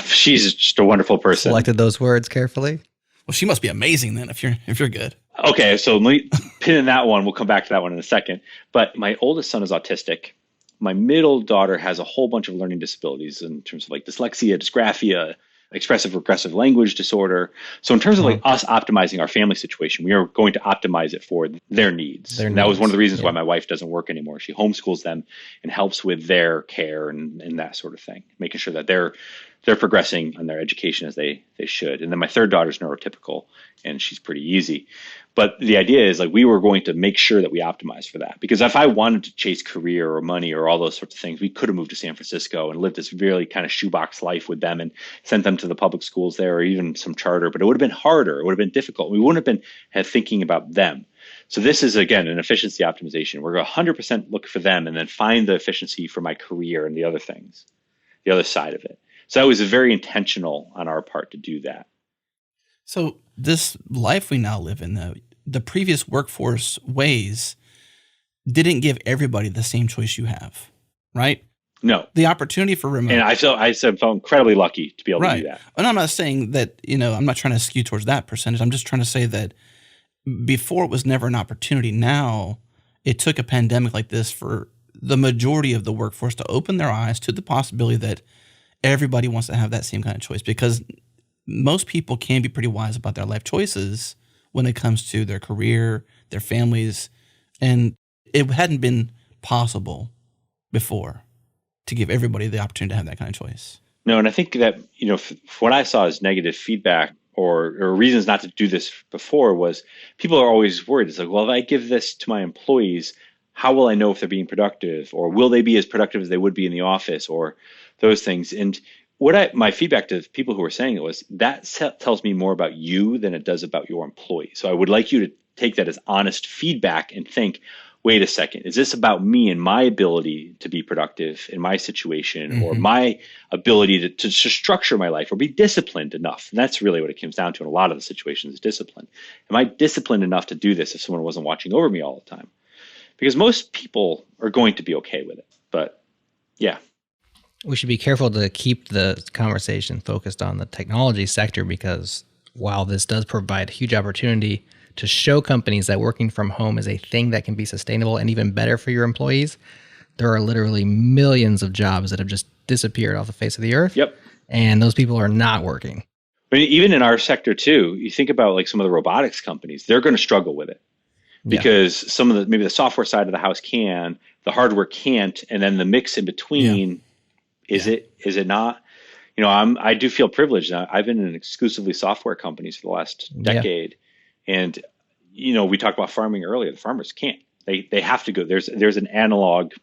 She's just a wonderful person. Selected those words carefully. Well, she must be amazing then if you're good. Okay, so let me pin in that one. We'll come back to that one in a second. But my oldest son is autistic. My middle daughter has a whole bunch of learning disabilities in terms of like dyslexia, dysgraphia, expressive regressive language disorder. So in terms of like us optimizing our family situation, we are going to optimize it for their needs. And that was one of the reasons why my wife doesn't work anymore. She homeschools them and helps with their care and that sort of thing, making sure that they're progressing on their education as they should. And then my third daughter's neurotypical and she's pretty easy. But the idea is like we were going to make sure that we optimize for that. Because if I wanted to chase career or money or all those sorts of things, we could have moved to San Francisco and lived this really kind of shoebox life with them and sent them to the public schools there or even some charter. But it would have been harder. It would have been difficult. We wouldn't have been thinking about them. So this is, again, an efficiency optimization. We're going to 100% look for them and then find the efficiency for my career and the other things, the other side of it. So that was very intentional on our part to do that. So this life we now live in, the previous workforce ways didn't give everybody the same choice you have, right? No. The opportunity for remote. And I felt incredibly lucky to be able to do that. And I'm not saying that, I'm not trying to skew towards that percentage. I'm just trying to say that before it was never an opportunity. Now it took a pandemic like this for the majority of the workforce to open their eyes to the possibility that everybody wants to have that same kind of choice, because most people can be pretty wise about their life choices when it comes to their career, their families, and it hadn't been possible before to give everybody the opportunity to have that kind of choice. No, and I think that, what I saw as negative feedback or reasons not to do this before was people are always worried. It's like, well, if I give this to my employees, how will I know if they're being productive, or will they be as productive as they would be in the office, or those things. And my feedback to people who were saying it was that tells me more about you than it does about your employee. So I would like you to take that as honest feedback and think, wait a second, is this about me and my ability to be productive in my situation, or my ability to structure my life or be disciplined enough? And that's really what it comes down to in a lot of the situations, is discipline. Am I disciplined enough to do this if someone wasn't watching over me all the time? Because most people are going to be okay with it. But yeah. We should be careful to keep the conversation focused on the technology sector, because while this does provide huge opportunity to show companies that working from home is a thing that can be sustainable and even better for your employees, there are literally millions of jobs that have just disappeared off the face of the earth. Yep. And those people are not working. But even in our sector too, you think about like some of the robotics companies, they're going to struggle with it because some of maybe the software side of the house can, the hardware can't, and then the mix in between, is it not? I do feel privileged. I've been in exclusively software companies for the last decade, and we talked about farming earlier. The farmers can't. They have to go. There's an analog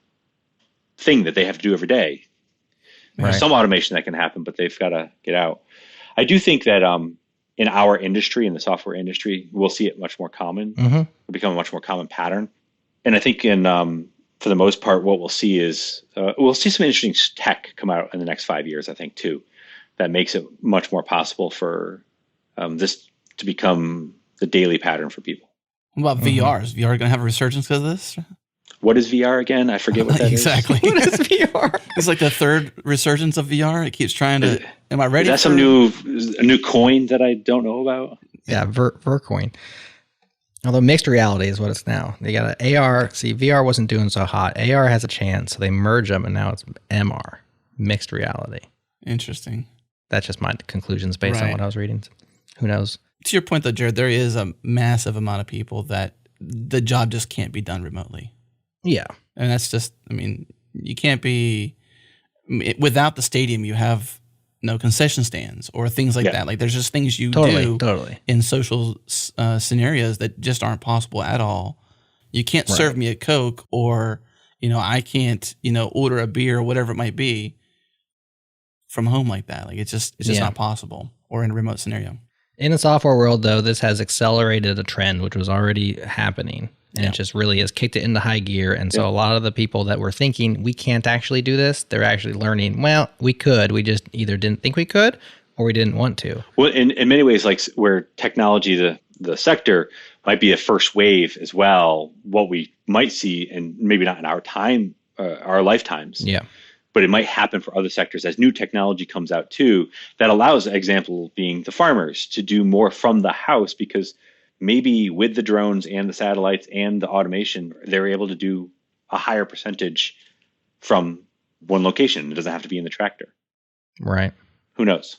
thing that they have to do every day. Right. There's some automation that can happen, but they've got to get out. I do think that in our industry, in the software industry, we'll see it much more common. It'll become a much more common pattern. And I think for the most part, what we'll see is we'll see some interesting tech come out in the next 5 years, I think, too, that makes it much more possible for this to become the daily pattern for people. What about VR? Is VR going to have a resurgence because of this? What is VR again? I forget what that exactly. is. What is VR? It's like the third resurgence of VR. It keeps trying to. Am I ready? Is that some new coin that I don't know about? Yeah, Vercoin. Although mixed reality is what it's now. They got an AR. See, VR wasn't doing so hot. AR has a chance, so they merge them, and now it's MR, mixed reality. Interesting. That's just my conclusions based on what I was reading. Who knows? To your point, though, Jared, there is a massive amount of people that the job just can't be done remotely. Yeah. And that's just, you can't be, without the stadium, you have no concession stands or things like that. Like there's just things you do in social scenarios that just aren't possible at all. You can't serve me a Coke or, I can't, order a beer or whatever it might be from home like that. Like it's just not possible or in a remote scenario. In the software world, though, this has accelerated a trend which was already happening. And it just really has kicked it into high gear. And so a lot of the people that were thinking we can't actually do this, they're actually learning, well, we could. We just either didn't think we could or we didn't want to. Well, in many ways, like where technology, the sector might be a first wave as well, what we might see, and maybe not in our lifetimes. Yeah. But it might happen for other sectors as new technology comes out too, that allows, example being the farmers, to do more from the house because maybe with the drones and the satellites and the automation, they're able to do a higher percentage from one location. It doesn't have to be in the tractor. Right. Who knows?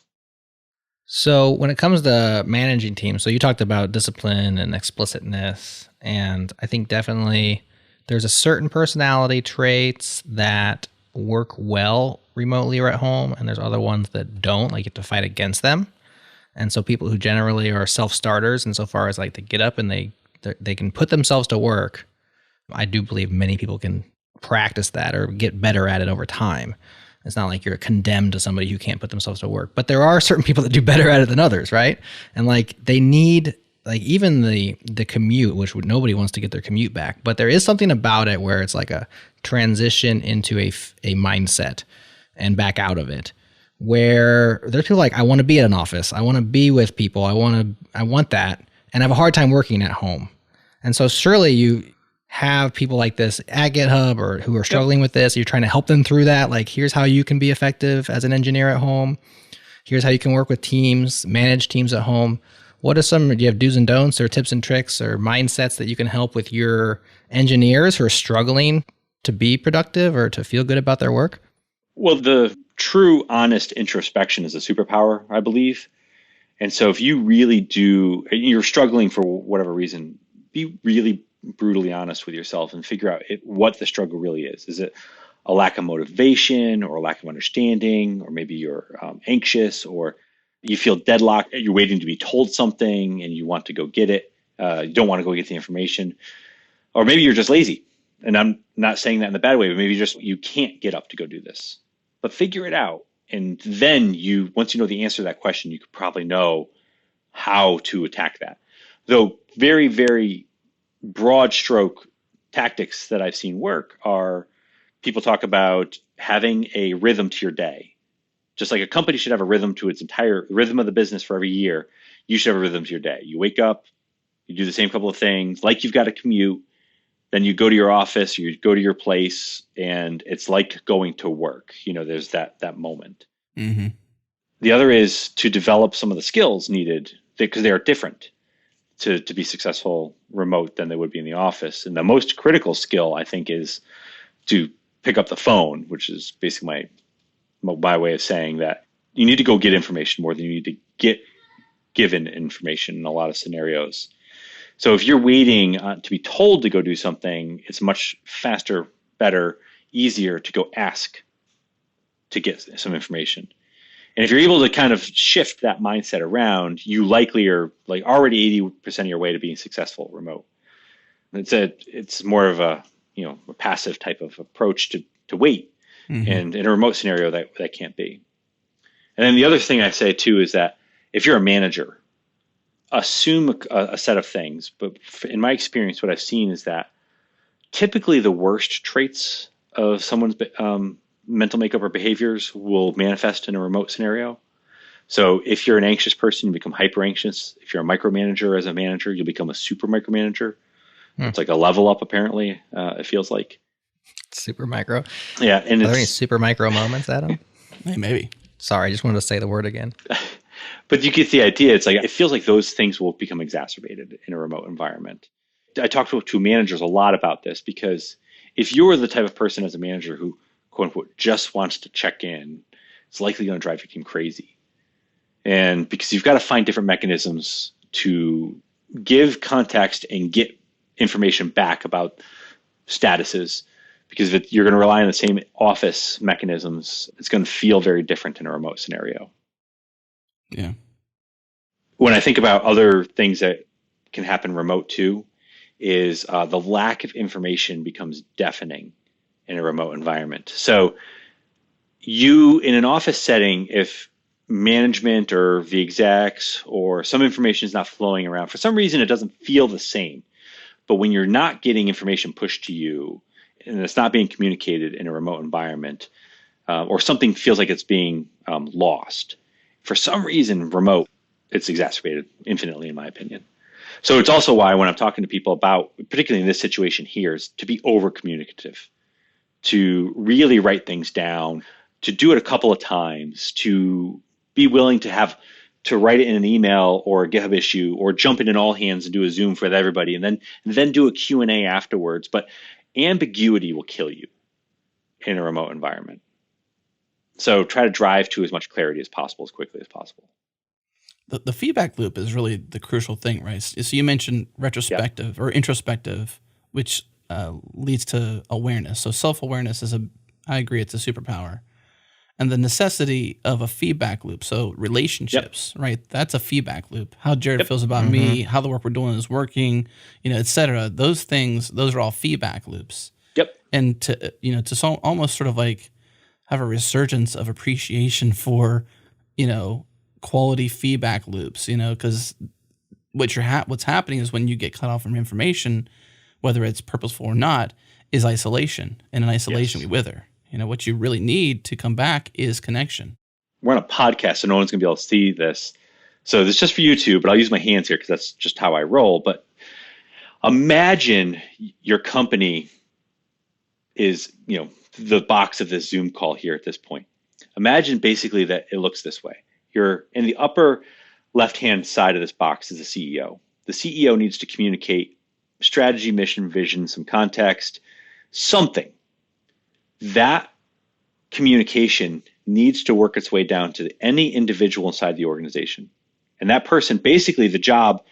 So when it comes to managing teams, so you talked about discipline and explicitness, and I think definitely there's a certain personality traits that work well remotely or at home, and there's other ones that don't, like you have to fight against them. And so people who generally are self-starters insofar as like they get up and they can put themselves to work, I do believe many people can practice that or get better at it over time. It's not like you're condemned to somebody who can't put themselves to work. But there are certain people that do better at it than others, right? And like they need, like even the commute, which nobody wants to get their commute back. But there is something about it where it's like a transition into a mindset and back out of it. Where there's people like, I want to be at an office. I want to be with people. I want that. And I have a hard time working at home. And so surely you have people like this at GitHub or who are struggling with this. You're trying to help them through that. Like, here's how you can be effective as an engineer at home. Here's how you can work with teams, manage teams at home. What are do you have do's and don'ts or tips and tricks or mindsets that you can help with your engineers who are struggling to be productive or to feel good about their work? Well, the true, honest introspection is a superpower, I believe. And so if you really you're struggling for whatever reason, be really brutally honest with yourself and figure out what the struggle really is. Is it a lack of motivation or a lack of understanding, or maybe you're anxious, or you feel deadlocked, you're waiting to be told something and you want to go get it. You don't want to go get the information. Or maybe you're just lazy. And I'm not saying that in a bad way, but maybe you can't get up to go do this. But figure it out. And then once you know the answer to that question, you could probably know how to attack that. Though very, very broad stroke tactics that I've seen work are people talk about having a rhythm to your day. Just like a company should have a rhythm to its entire rhythm of the business for every year, you should have a rhythm to your day. You wake up, you do the same couple of things, like you've got a commute, then you go to your office, you go to your place, and it's like going to work. There's that moment. Mm-hmm. The other is to develop some of the skills needed because they are different. to be successful remote than they would be in the office. And the most critical skill, I think, is to pick up the phone, which is basically my way of saying that you need to go get information more than you need to get given information in a lot of scenarios. So if you're waiting to be told to go do something, it's much faster, better, easier to go ask to get some information. And if you're able to kind of shift that mindset around, you likely are like already 80% of your way to being successful remote. It's more of a passive type of approach to wait. Mm-hmm. And in a remote scenario, that can't be. And then the other thing I say too is that if you're a manager, assume a set of things. But in my experience, what I've seen is that typically the worst traits of someone's mental makeup or behaviors will manifest in a remote scenario. So if you're an anxious person, you become hyper anxious. If you're a micromanager as a manager, you'll become a super micromanager. It's like a level up, apparently, it feels like. Super micro. Yeah. And Are there any super micro moments, Adam? Maybe. Sorry, I just wanted to say the word again. But you get the idea. It's like it feels like those things will become exacerbated in a remote environment. I talk to managers a lot about this because if you're the type of person as a manager who, quote unquote, just wants to check in, it's likely going to drive your team crazy. And because you've got to find different mechanisms to give context and get information back about statuses, because if you're going to rely on the same office mechanisms, it's going to feel very different in a remote scenario. Yeah. When I think about other things that can happen remote too, is the lack of information becomes deafening in a remote environment. So you, in an office setting, if management or the execs or some information is not flowing around, for some reason it doesn't feel the same. But when you're not getting information pushed to you and it's not being communicated in a remote environment, or something feels like it's being lost, for some reason, remote, it's exacerbated infinitely, in my opinion. So it's also why when I'm talking to people about, particularly in this situation here, is to be over communicative, to really write things down, to do it a couple of times, to be willing to write it in an email or a GitHub issue, or jump in all hands and do a Zoom for everybody, and then do a Q&A afterwards. But ambiguity will kill you in a remote environment. So try to drive to as much clarity as possible, as quickly as possible. The feedback loop is really the crucial thing, right? So you mentioned retrospective or introspective, which leads to awareness. So self-awareness I agree, it's a superpower. And the necessity of a feedback loop. So relationships, right? That's a feedback loop. How Jared feels about me, how the work we're doing is working, et cetera. Those things, those are all feedback loops. Yep. And to almost sort of like have a resurgence of appreciation for, quality feedback loops, because what's happening is when you get cut off from information, whether it's purposeful or not, is isolation. And in isolation, we wither. What you really need to come back is connection. We're on a podcast, so no one's going to be able to see this. So this is just for YouTube, but I'll use my hands here because that's just how I roll. But imagine your company is, the box of this Zoom call here at this point. Imagine basically that it looks this way. You're in the upper left-hand side of this box is the CEO. The CEO needs to communicate strategy, mission, vision, some context, something. That communication needs to work its way down to any individual inside the organization. And that person, basically the job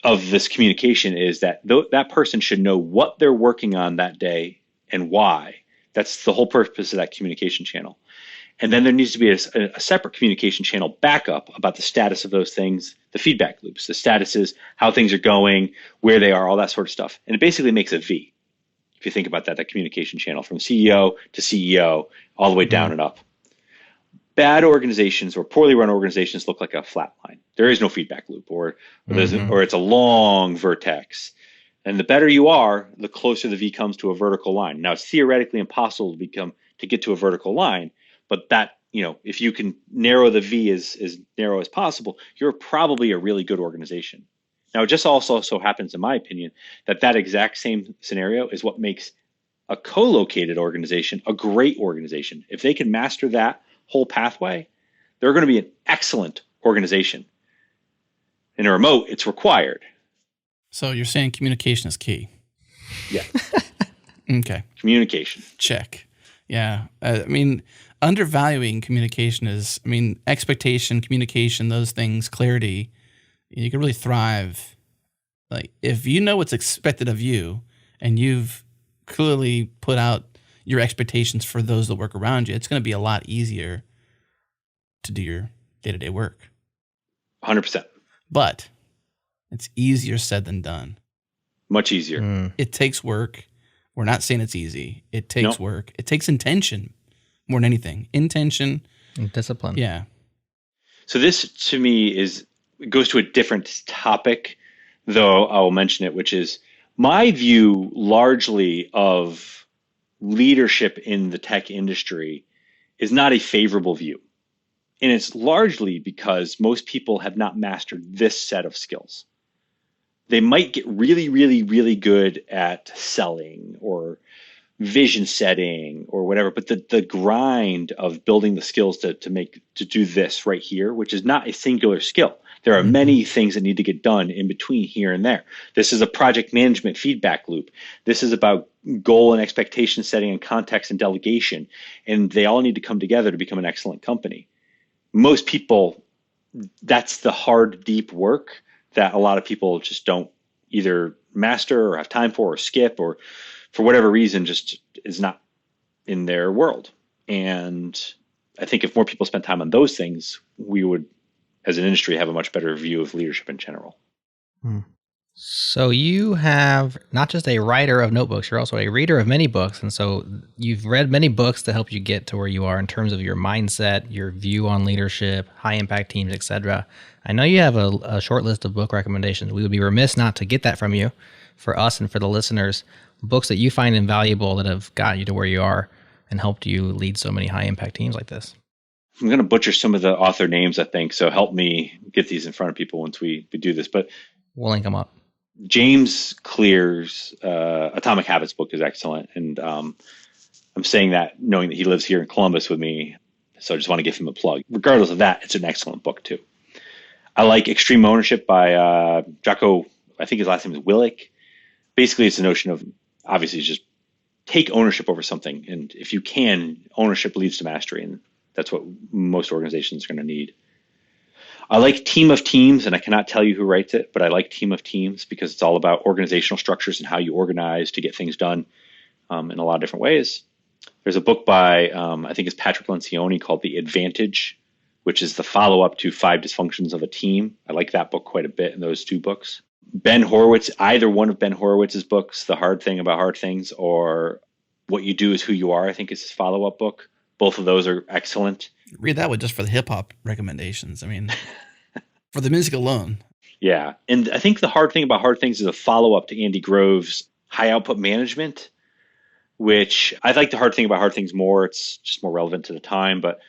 of this communication is that that person should know what they're working on that day and why. That's the whole purpose of that communication channel. And then there needs to be a separate communication channel backup about the status of those things, the feedback loops, the statuses, how things are going, where they are, all that sort of stuff. And it basically makes a V. If you think about that communication channel from CEO to CEO, all the way down and up. Bad organizations or poorly run organizations look like a flat line. There is no feedback loop, or it's a long vertex. And the better you are, the closer the V comes to a vertical line. Now, it's theoretically impossible to get to a vertical line, but that, if you can narrow the V as narrow as possible, you're probably a really good organization. Now, it just also so happens, in my opinion, that exact same scenario is what makes a co-located organization a great organization. If they can master that whole pathway, they're going to be an excellent organization. In a remote, it's required. So you're saying communication is key. Yeah. Okay. Communication. Check. Yeah. I mean, undervaluing communication is, expectation, communication, those things, clarity. You can really thrive. Like, if you know what's expected of you and you've clearly put out your expectations for those that work around you, it's going to be a lot easier to do your day-to-day work. 100%. But it's easier said than done. Much easier. It takes work. We're not saying it's easy. It takes work. It takes intention more than anything. Intention. And discipline. Yeah. So this, to me, goes to a different topic, though I'll mention it, which is my view largely of leadership in the tech industry is not a favorable view. And it's largely because most people have not mastered this set of skills. They might get really, really, really good at selling or vision setting or whatever, but the grind of building the skills to do this right here, which is not a singular skill. There are many things that need to get done in between here and there. This is a project management feedback loop. This is about goal and expectation setting and context and delegation, and they all need to come together to become an excellent company. Most people, that's the hard, deep work that a lot of people just don't either master or have time for or skip, or for whatever reason just is not in their world. And I think if more people spent time on those things, we would, as an industry, have a much better view of leadership in general. So you have not just a writer of notebooks, you're also a reader of many books. And so you've read many books to help you get to where you are in terms of your mindset, your view on leadership, high impact teams, etc. I know you have a short list of book recommendations. We would be remiss not to get that from you for us and for the listeners. Books that you find invaluable that have got you to where you are and helped you lead so many high impact teams like this. I'm going to butcher some of the author names, I think, so help me get these in front of people once we do this. But we'll link them up. James Clear's Atomic Habits book is excellent. And I'm saying that knowing that he lives here in Columbus with me. So I just want to give him a plug. Regardless of that, it's an excellent book too. I like Extreme Ownership by Jocko, I think his last name is Willick. Basically, it's the notion of, obviously, just take ownership over something. And if you can, ownership leads to mastery. And that's what most organizations are going to need. I like Team of Teams, and I cannot tell you who writes it, but I like Team of Teams because it's all about organizational structures and how you organize to get things done in a lot of different ways. There's a book by, I think it's Patrick Lencioni, called The Advantage, which is the follow-up to 5 Dysfunctions of a Team. I like that book quite a bit in those 2 books. Ben Horowitz's, either one of Ben Horowitz's books, The Hard Thing About Hard Things or What You Do Is Who You Are, I think is his follow-up book. Both of those are excellent. Read that one just for the hip hop recommendations. For the music alone. Yeah. And I think The Hard Thing About Hard Things is a follow-up to Andy Grove's High Output Management, which I like The Hard Thing About Hard Things more. It's just more relevant to the time, but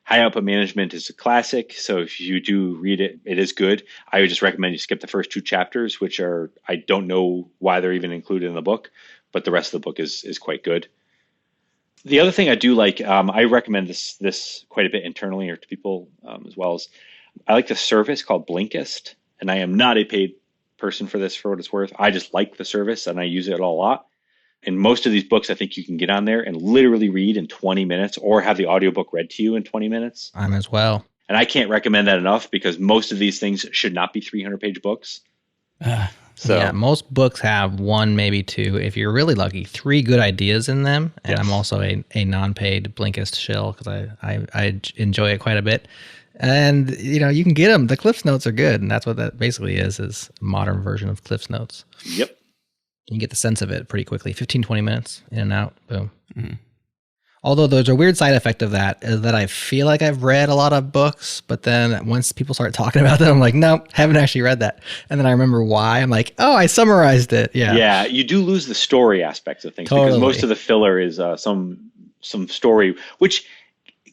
High Output Management is a classic. So if you do read it, it is good. I would just recommend you skip the first 2 chapters, which are, I don't know why they're even included in the book, but the rest of the book is quite good. The other thing I do like, I recommend this quite a bit internally or to people as well, as I like the service called Blinkist, and I am not a paid person for this for what it's worth. I just like the service and I use it a lot. And most of these books, I think you can get on there and literally read in 20 minutes or have the audiobook read to you in 20 minutes. I'm as well. And I can't recommend that enough because most of these things should not be 300-page books. So yeah, most books have 1, maybe 2, if you're really lucky, 3 good ideas in them. And Yes. I'm also a non-paid Blinkist shill because I enjoy it quite a bit. And, you can get them. The Cliffs Notes are good. And that's what that basically is a modern version of Cliffs Notes. Yep. You can get the sense of it pretty quickly. 15, 20 minutes, in and out, boom. Mm-hmm. Although there's a weird side effect of that is that I feel like I've read a lot of books, but then once people start talking about them, I'm like, no, haven't actually read that. And then I remember why. I'm like, oh, I summarized it. Yeah. Yeah, you do lose the story aspects of things because most of the filler is some story, which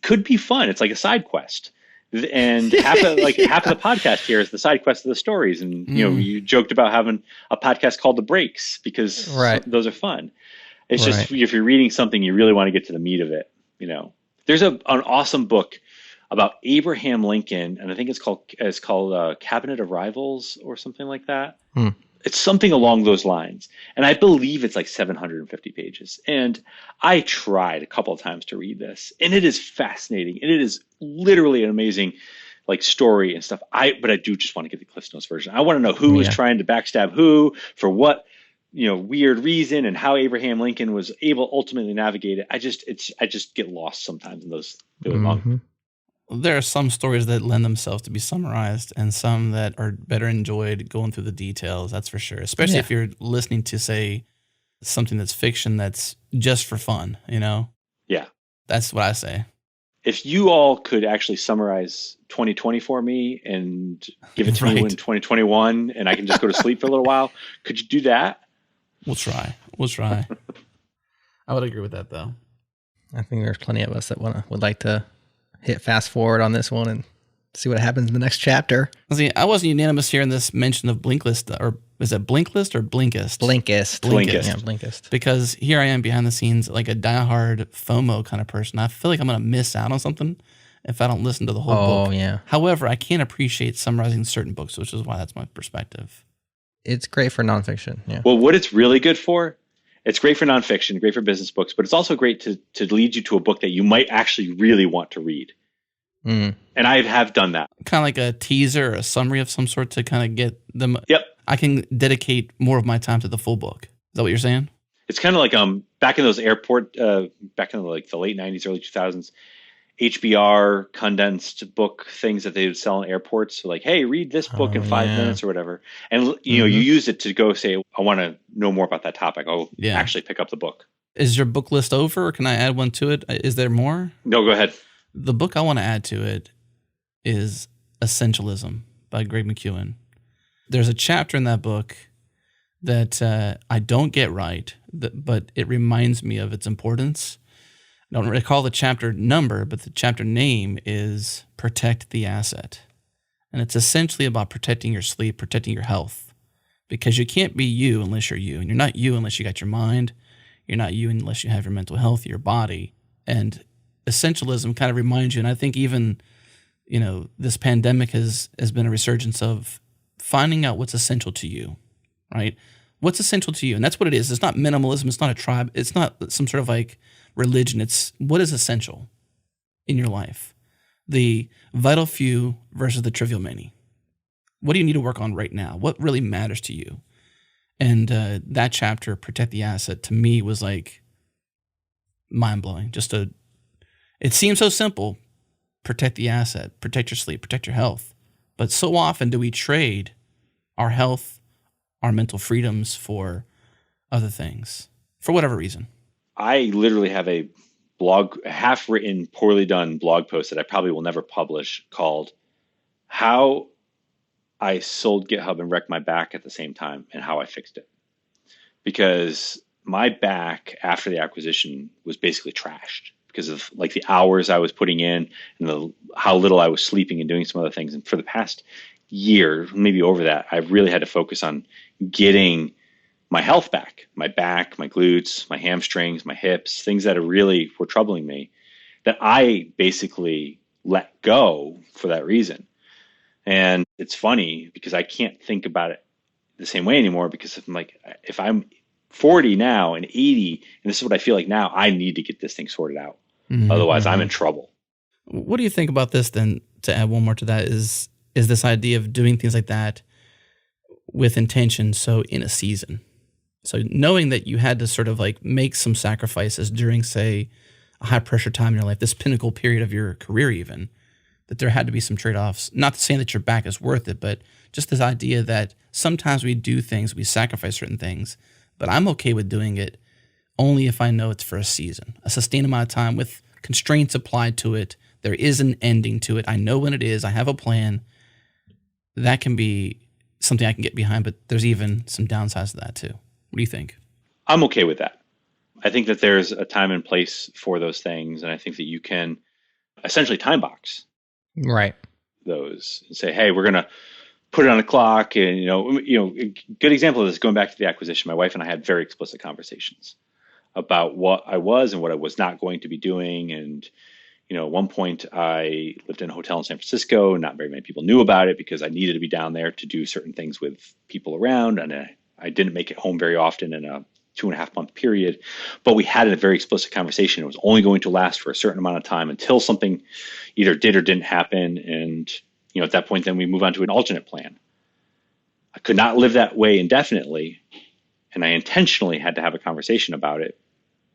could be fun. It's like a side quest. And half of the podcast here is the side quest of the stories. And, you joked about having a podcast called The Breaks because those are fun. It's just if you're reading something, you really want to get to the meat of it. There's an awesome book about Abraham Lincoln, and I think it's called Cabinet of Rivals or something like that. It's something along those lines. And I believe it's like 750 pages. And I tried a couple of times to read this, and it is fascinating. And it is literally an amazing like story and stuff. But I do just want to get the Cliff Notes version. I want to know who was trying to backstab who for what, weird reason, and how Abraham Lincoln was able to ultimately navigate it. I just get lost sometimes in those really long. There are some stories that lend themselves to be summarized and some that are better enjoyed going through the details, that's for sure. Especially if you're listening to, say, something that's fiction that's just for fun, Yeah. That's what I say. If you all could actually summarize 2020 for me and give it to me in 2021 and I can just go to sleep for a little while, could you do that? We'll try. I would agree with that, though. I think there's plenty of us that would like to hit fast forward on this one and see what happens in the next chapter. See, I wasn't unanimous here in this mention of Blinklist, or is it Blinklist or Blinkist? Blinkist. Yeah, Blinkist. Because here I am behind the scenes, like a diehard FOMO kind of person. I feel like I'm going to miss out on something if I don't listen to the whole book. Oh, yeah. However, I can't appreciate summarizing certain books, which is why that's my perspective. It's great for nonfiction. Yeah. Well, what it's really good for, it's great for nonfiction, great for business books, but it's also great to lead you to a book that you might actually really want to read. And I have done that. Kind of like a teaser or a summary of some sort to kind of get them. Yep. I can dedicate more of my time to the full book. Is that what you're saying? It's kind of like back in those back in like the late 90s, early 2000s, HBR condensed book things that they would sell in airports. So like, hey, read this book in 5 minutes or whatever. And you use it to go say, I want to know more about that topic. Actually pick up the book. Is your book list over, or can I add one to it? Is there more? No, go ahead. The book I want to add to it is Essentialism by Greg McKeown. There's a chapter in that book that I don't get right, but it reminds me of its importance. I don't recall the chapter number, but the chapter name is Protect the Asset. And it's essentially about protecting your sleep, protecting your health. Because you can't be you unless you're you. And you're not you unless you got your mind. You're not you unless you have your mental health, your body. And essentialism kind of reminds you, and I think even, this pandemic has been a resurgence of finding out what's essential to you, right? What's essential to you? And that's what it is. It's not minimalism. It's not a tribe. It's not some sort of like religion. It's what is essential in your life. The vital few versus the trivial many. What do you need to work on right now? What really matters to you? And that chapter, Protect the Asset, to me was like mind-blowing. It seems so simple. Protect the asset, protect your sleep, protect your health. But so often do we trade our health, our mental freedoms for other things, for whatever reason. I literally have a half-written, poorly done blog post that I probably will never publish called How I Sold GitHub and Wrecked My Back at the Same Time and How I Fixed It. Because my back after the acquisition was basically trashed because of like the hours I was putting in and how little I was sleeping and doing some other things. And for the past year, maybe over that, I've really had to focus on getting my health back, my back, my glutes, my hamstrings, my hips, things that really were troubling me that I basically let go for that reason. And it's funny because I can't think about it the same way anymore because if I'm 40 now and 80 and this is what I feel like now, I need to get this thing sorted out. Mm-hmm. Otherwise I'm in trouble. What do you think about this then, to add one more to that, is this idea of doing things like that with intention, so in a season? So knowing that you had to sort of like make some sacrifices during, say, a high pressure time in your life, this pinnacle period of your career even, that there had to be some trade-offs. Not to say that your back is worth it, but just this idea that sometimes we do things, we sacrifice certain things, but I'm okay with doing it only if I know it's for a season, a sustained amount of time with constraints applied to it. There is an ending to it. I know when it is. I have a plan. That can be something I can get behind, but there's even some downsides to that too. What do you think? I'm okay with that. I think that there's a time and place for those things, and I think that you can essentially time box those and say, hey, we're going to put it on a clock. And, a good example of this, going back to the acquisition, my wife and I had very explicit conversations about what I was and what I was not going to be doing. And, At one point I lived in a hotel in San Francisco. Not very many people knew about it because I needed to be down there to do certain things with people around. And I didn't make it home very often in a 2.5 month period, but we had a very explicit conversation. It was only going to last for a certain amount of time until something either did or didn't happen. And, at that point, then we move on to an alternate plan. I could not live that way indefinitely. And I intentionally had to have a conversation about it.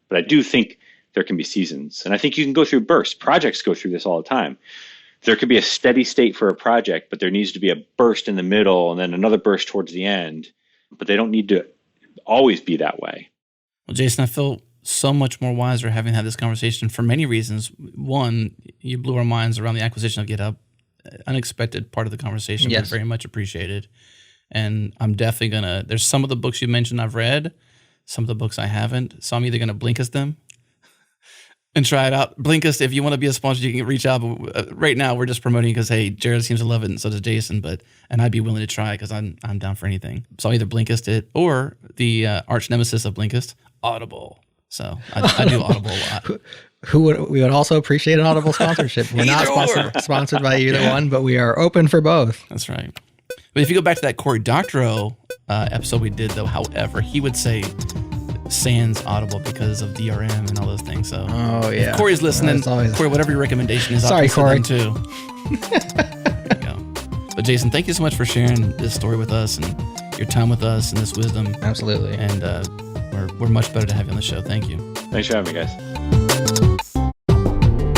But I do think there can be seasons. And I think you can go through bursts. Projects go through this all the time. There could be a steady state for a project, but there needs to be a burst in the middle and then another burst towards the end. But they don't need to always be that way. Well, Jason, I feel so much more wiser having had this conversation for many reasons. One, you blew our minds around the acquisition of GitHub. Unexpected part of the conversation, yes. But very much appreciated. And I'm definitely there's some of the books you mentioned I've read, some of the books I haven't. So I'm either going to Blinkist them and try it out. Blinkist, if you want to be a sponsor, you can reach out. But right now we're just promoting because, hey, Jared seems to love it and so does Jason. And I'd be willing to try because I'm down for anything. So I'll either Blinkist it or the arch nemesis of Blinkist, Audible. So I do Audible a lot. We would also appreciate an Audible sponsorship. We're not sponsored by either one, but we are open for both. That's right. But if you go back to that Cory Doctorow episode we did, though, however, he would say sans Audible because of DRM and all those things. So, if Corey's listening, Corey, whatever your recommendation is, sorry, Corey, too. There you go. But Jason, thank you so much for sharing this story with us and your time with us and this wisdom. Absolutely. And we're much better to have you on the show. Thank you. Thanks for having me, guys.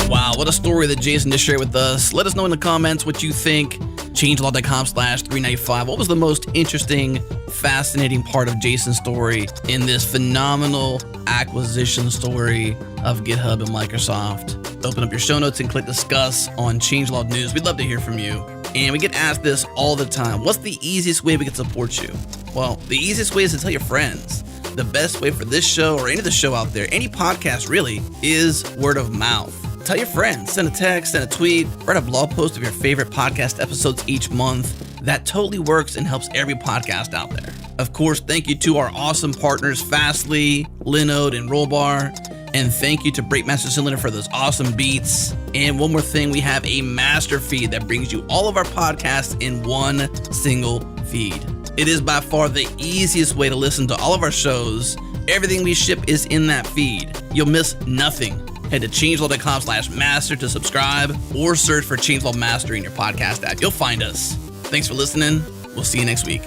Wow, what a story that Jason just shared with us. Let us know in the comments what you think. Changelog.com/395. What was the most interesting, fascinating part of Jason's story in this phenomenal acquisition story of GitHub and Microsoft? Open up your show notes and click discuss on Changelog News. We'd love to hear from you. And we get asked this all the time. What's the easiest way we can support you? Well, the easiest way is to tell your friends. The best way for this show or any of the show out there, any podcast really, is word of mouth. Tell your friends, send a text, send a tweet, write a blog post of your favorite podcast episodes each month. That totally works and helps every podcast out there. Of course, thank you to our awesome partners, Fastly, Linode, and Rollbar. And thank you to Breakmaster Cylinder for those awesome beats. And one more thing, we have a master feed that brings you all of our podcasts in one single feed. It is by far the easiest way to listen to all of our shows. Everything we ship is in that feed. You'll miss nothing. Head to changelog.com/master to subscribe or search for Changelog Master in your podcast app. You'll find us. Thanks for listening. We'll see you next week.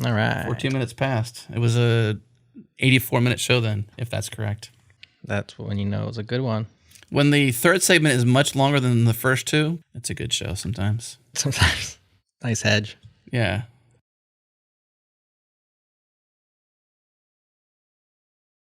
All right. 14 minutes passed. It was a 84-minute show then, if that's correct. That's when you know it's a good one. When the third segment is much longer than the first two, it's a good show sometimes. Sometimes. Nice hedge. Yeah.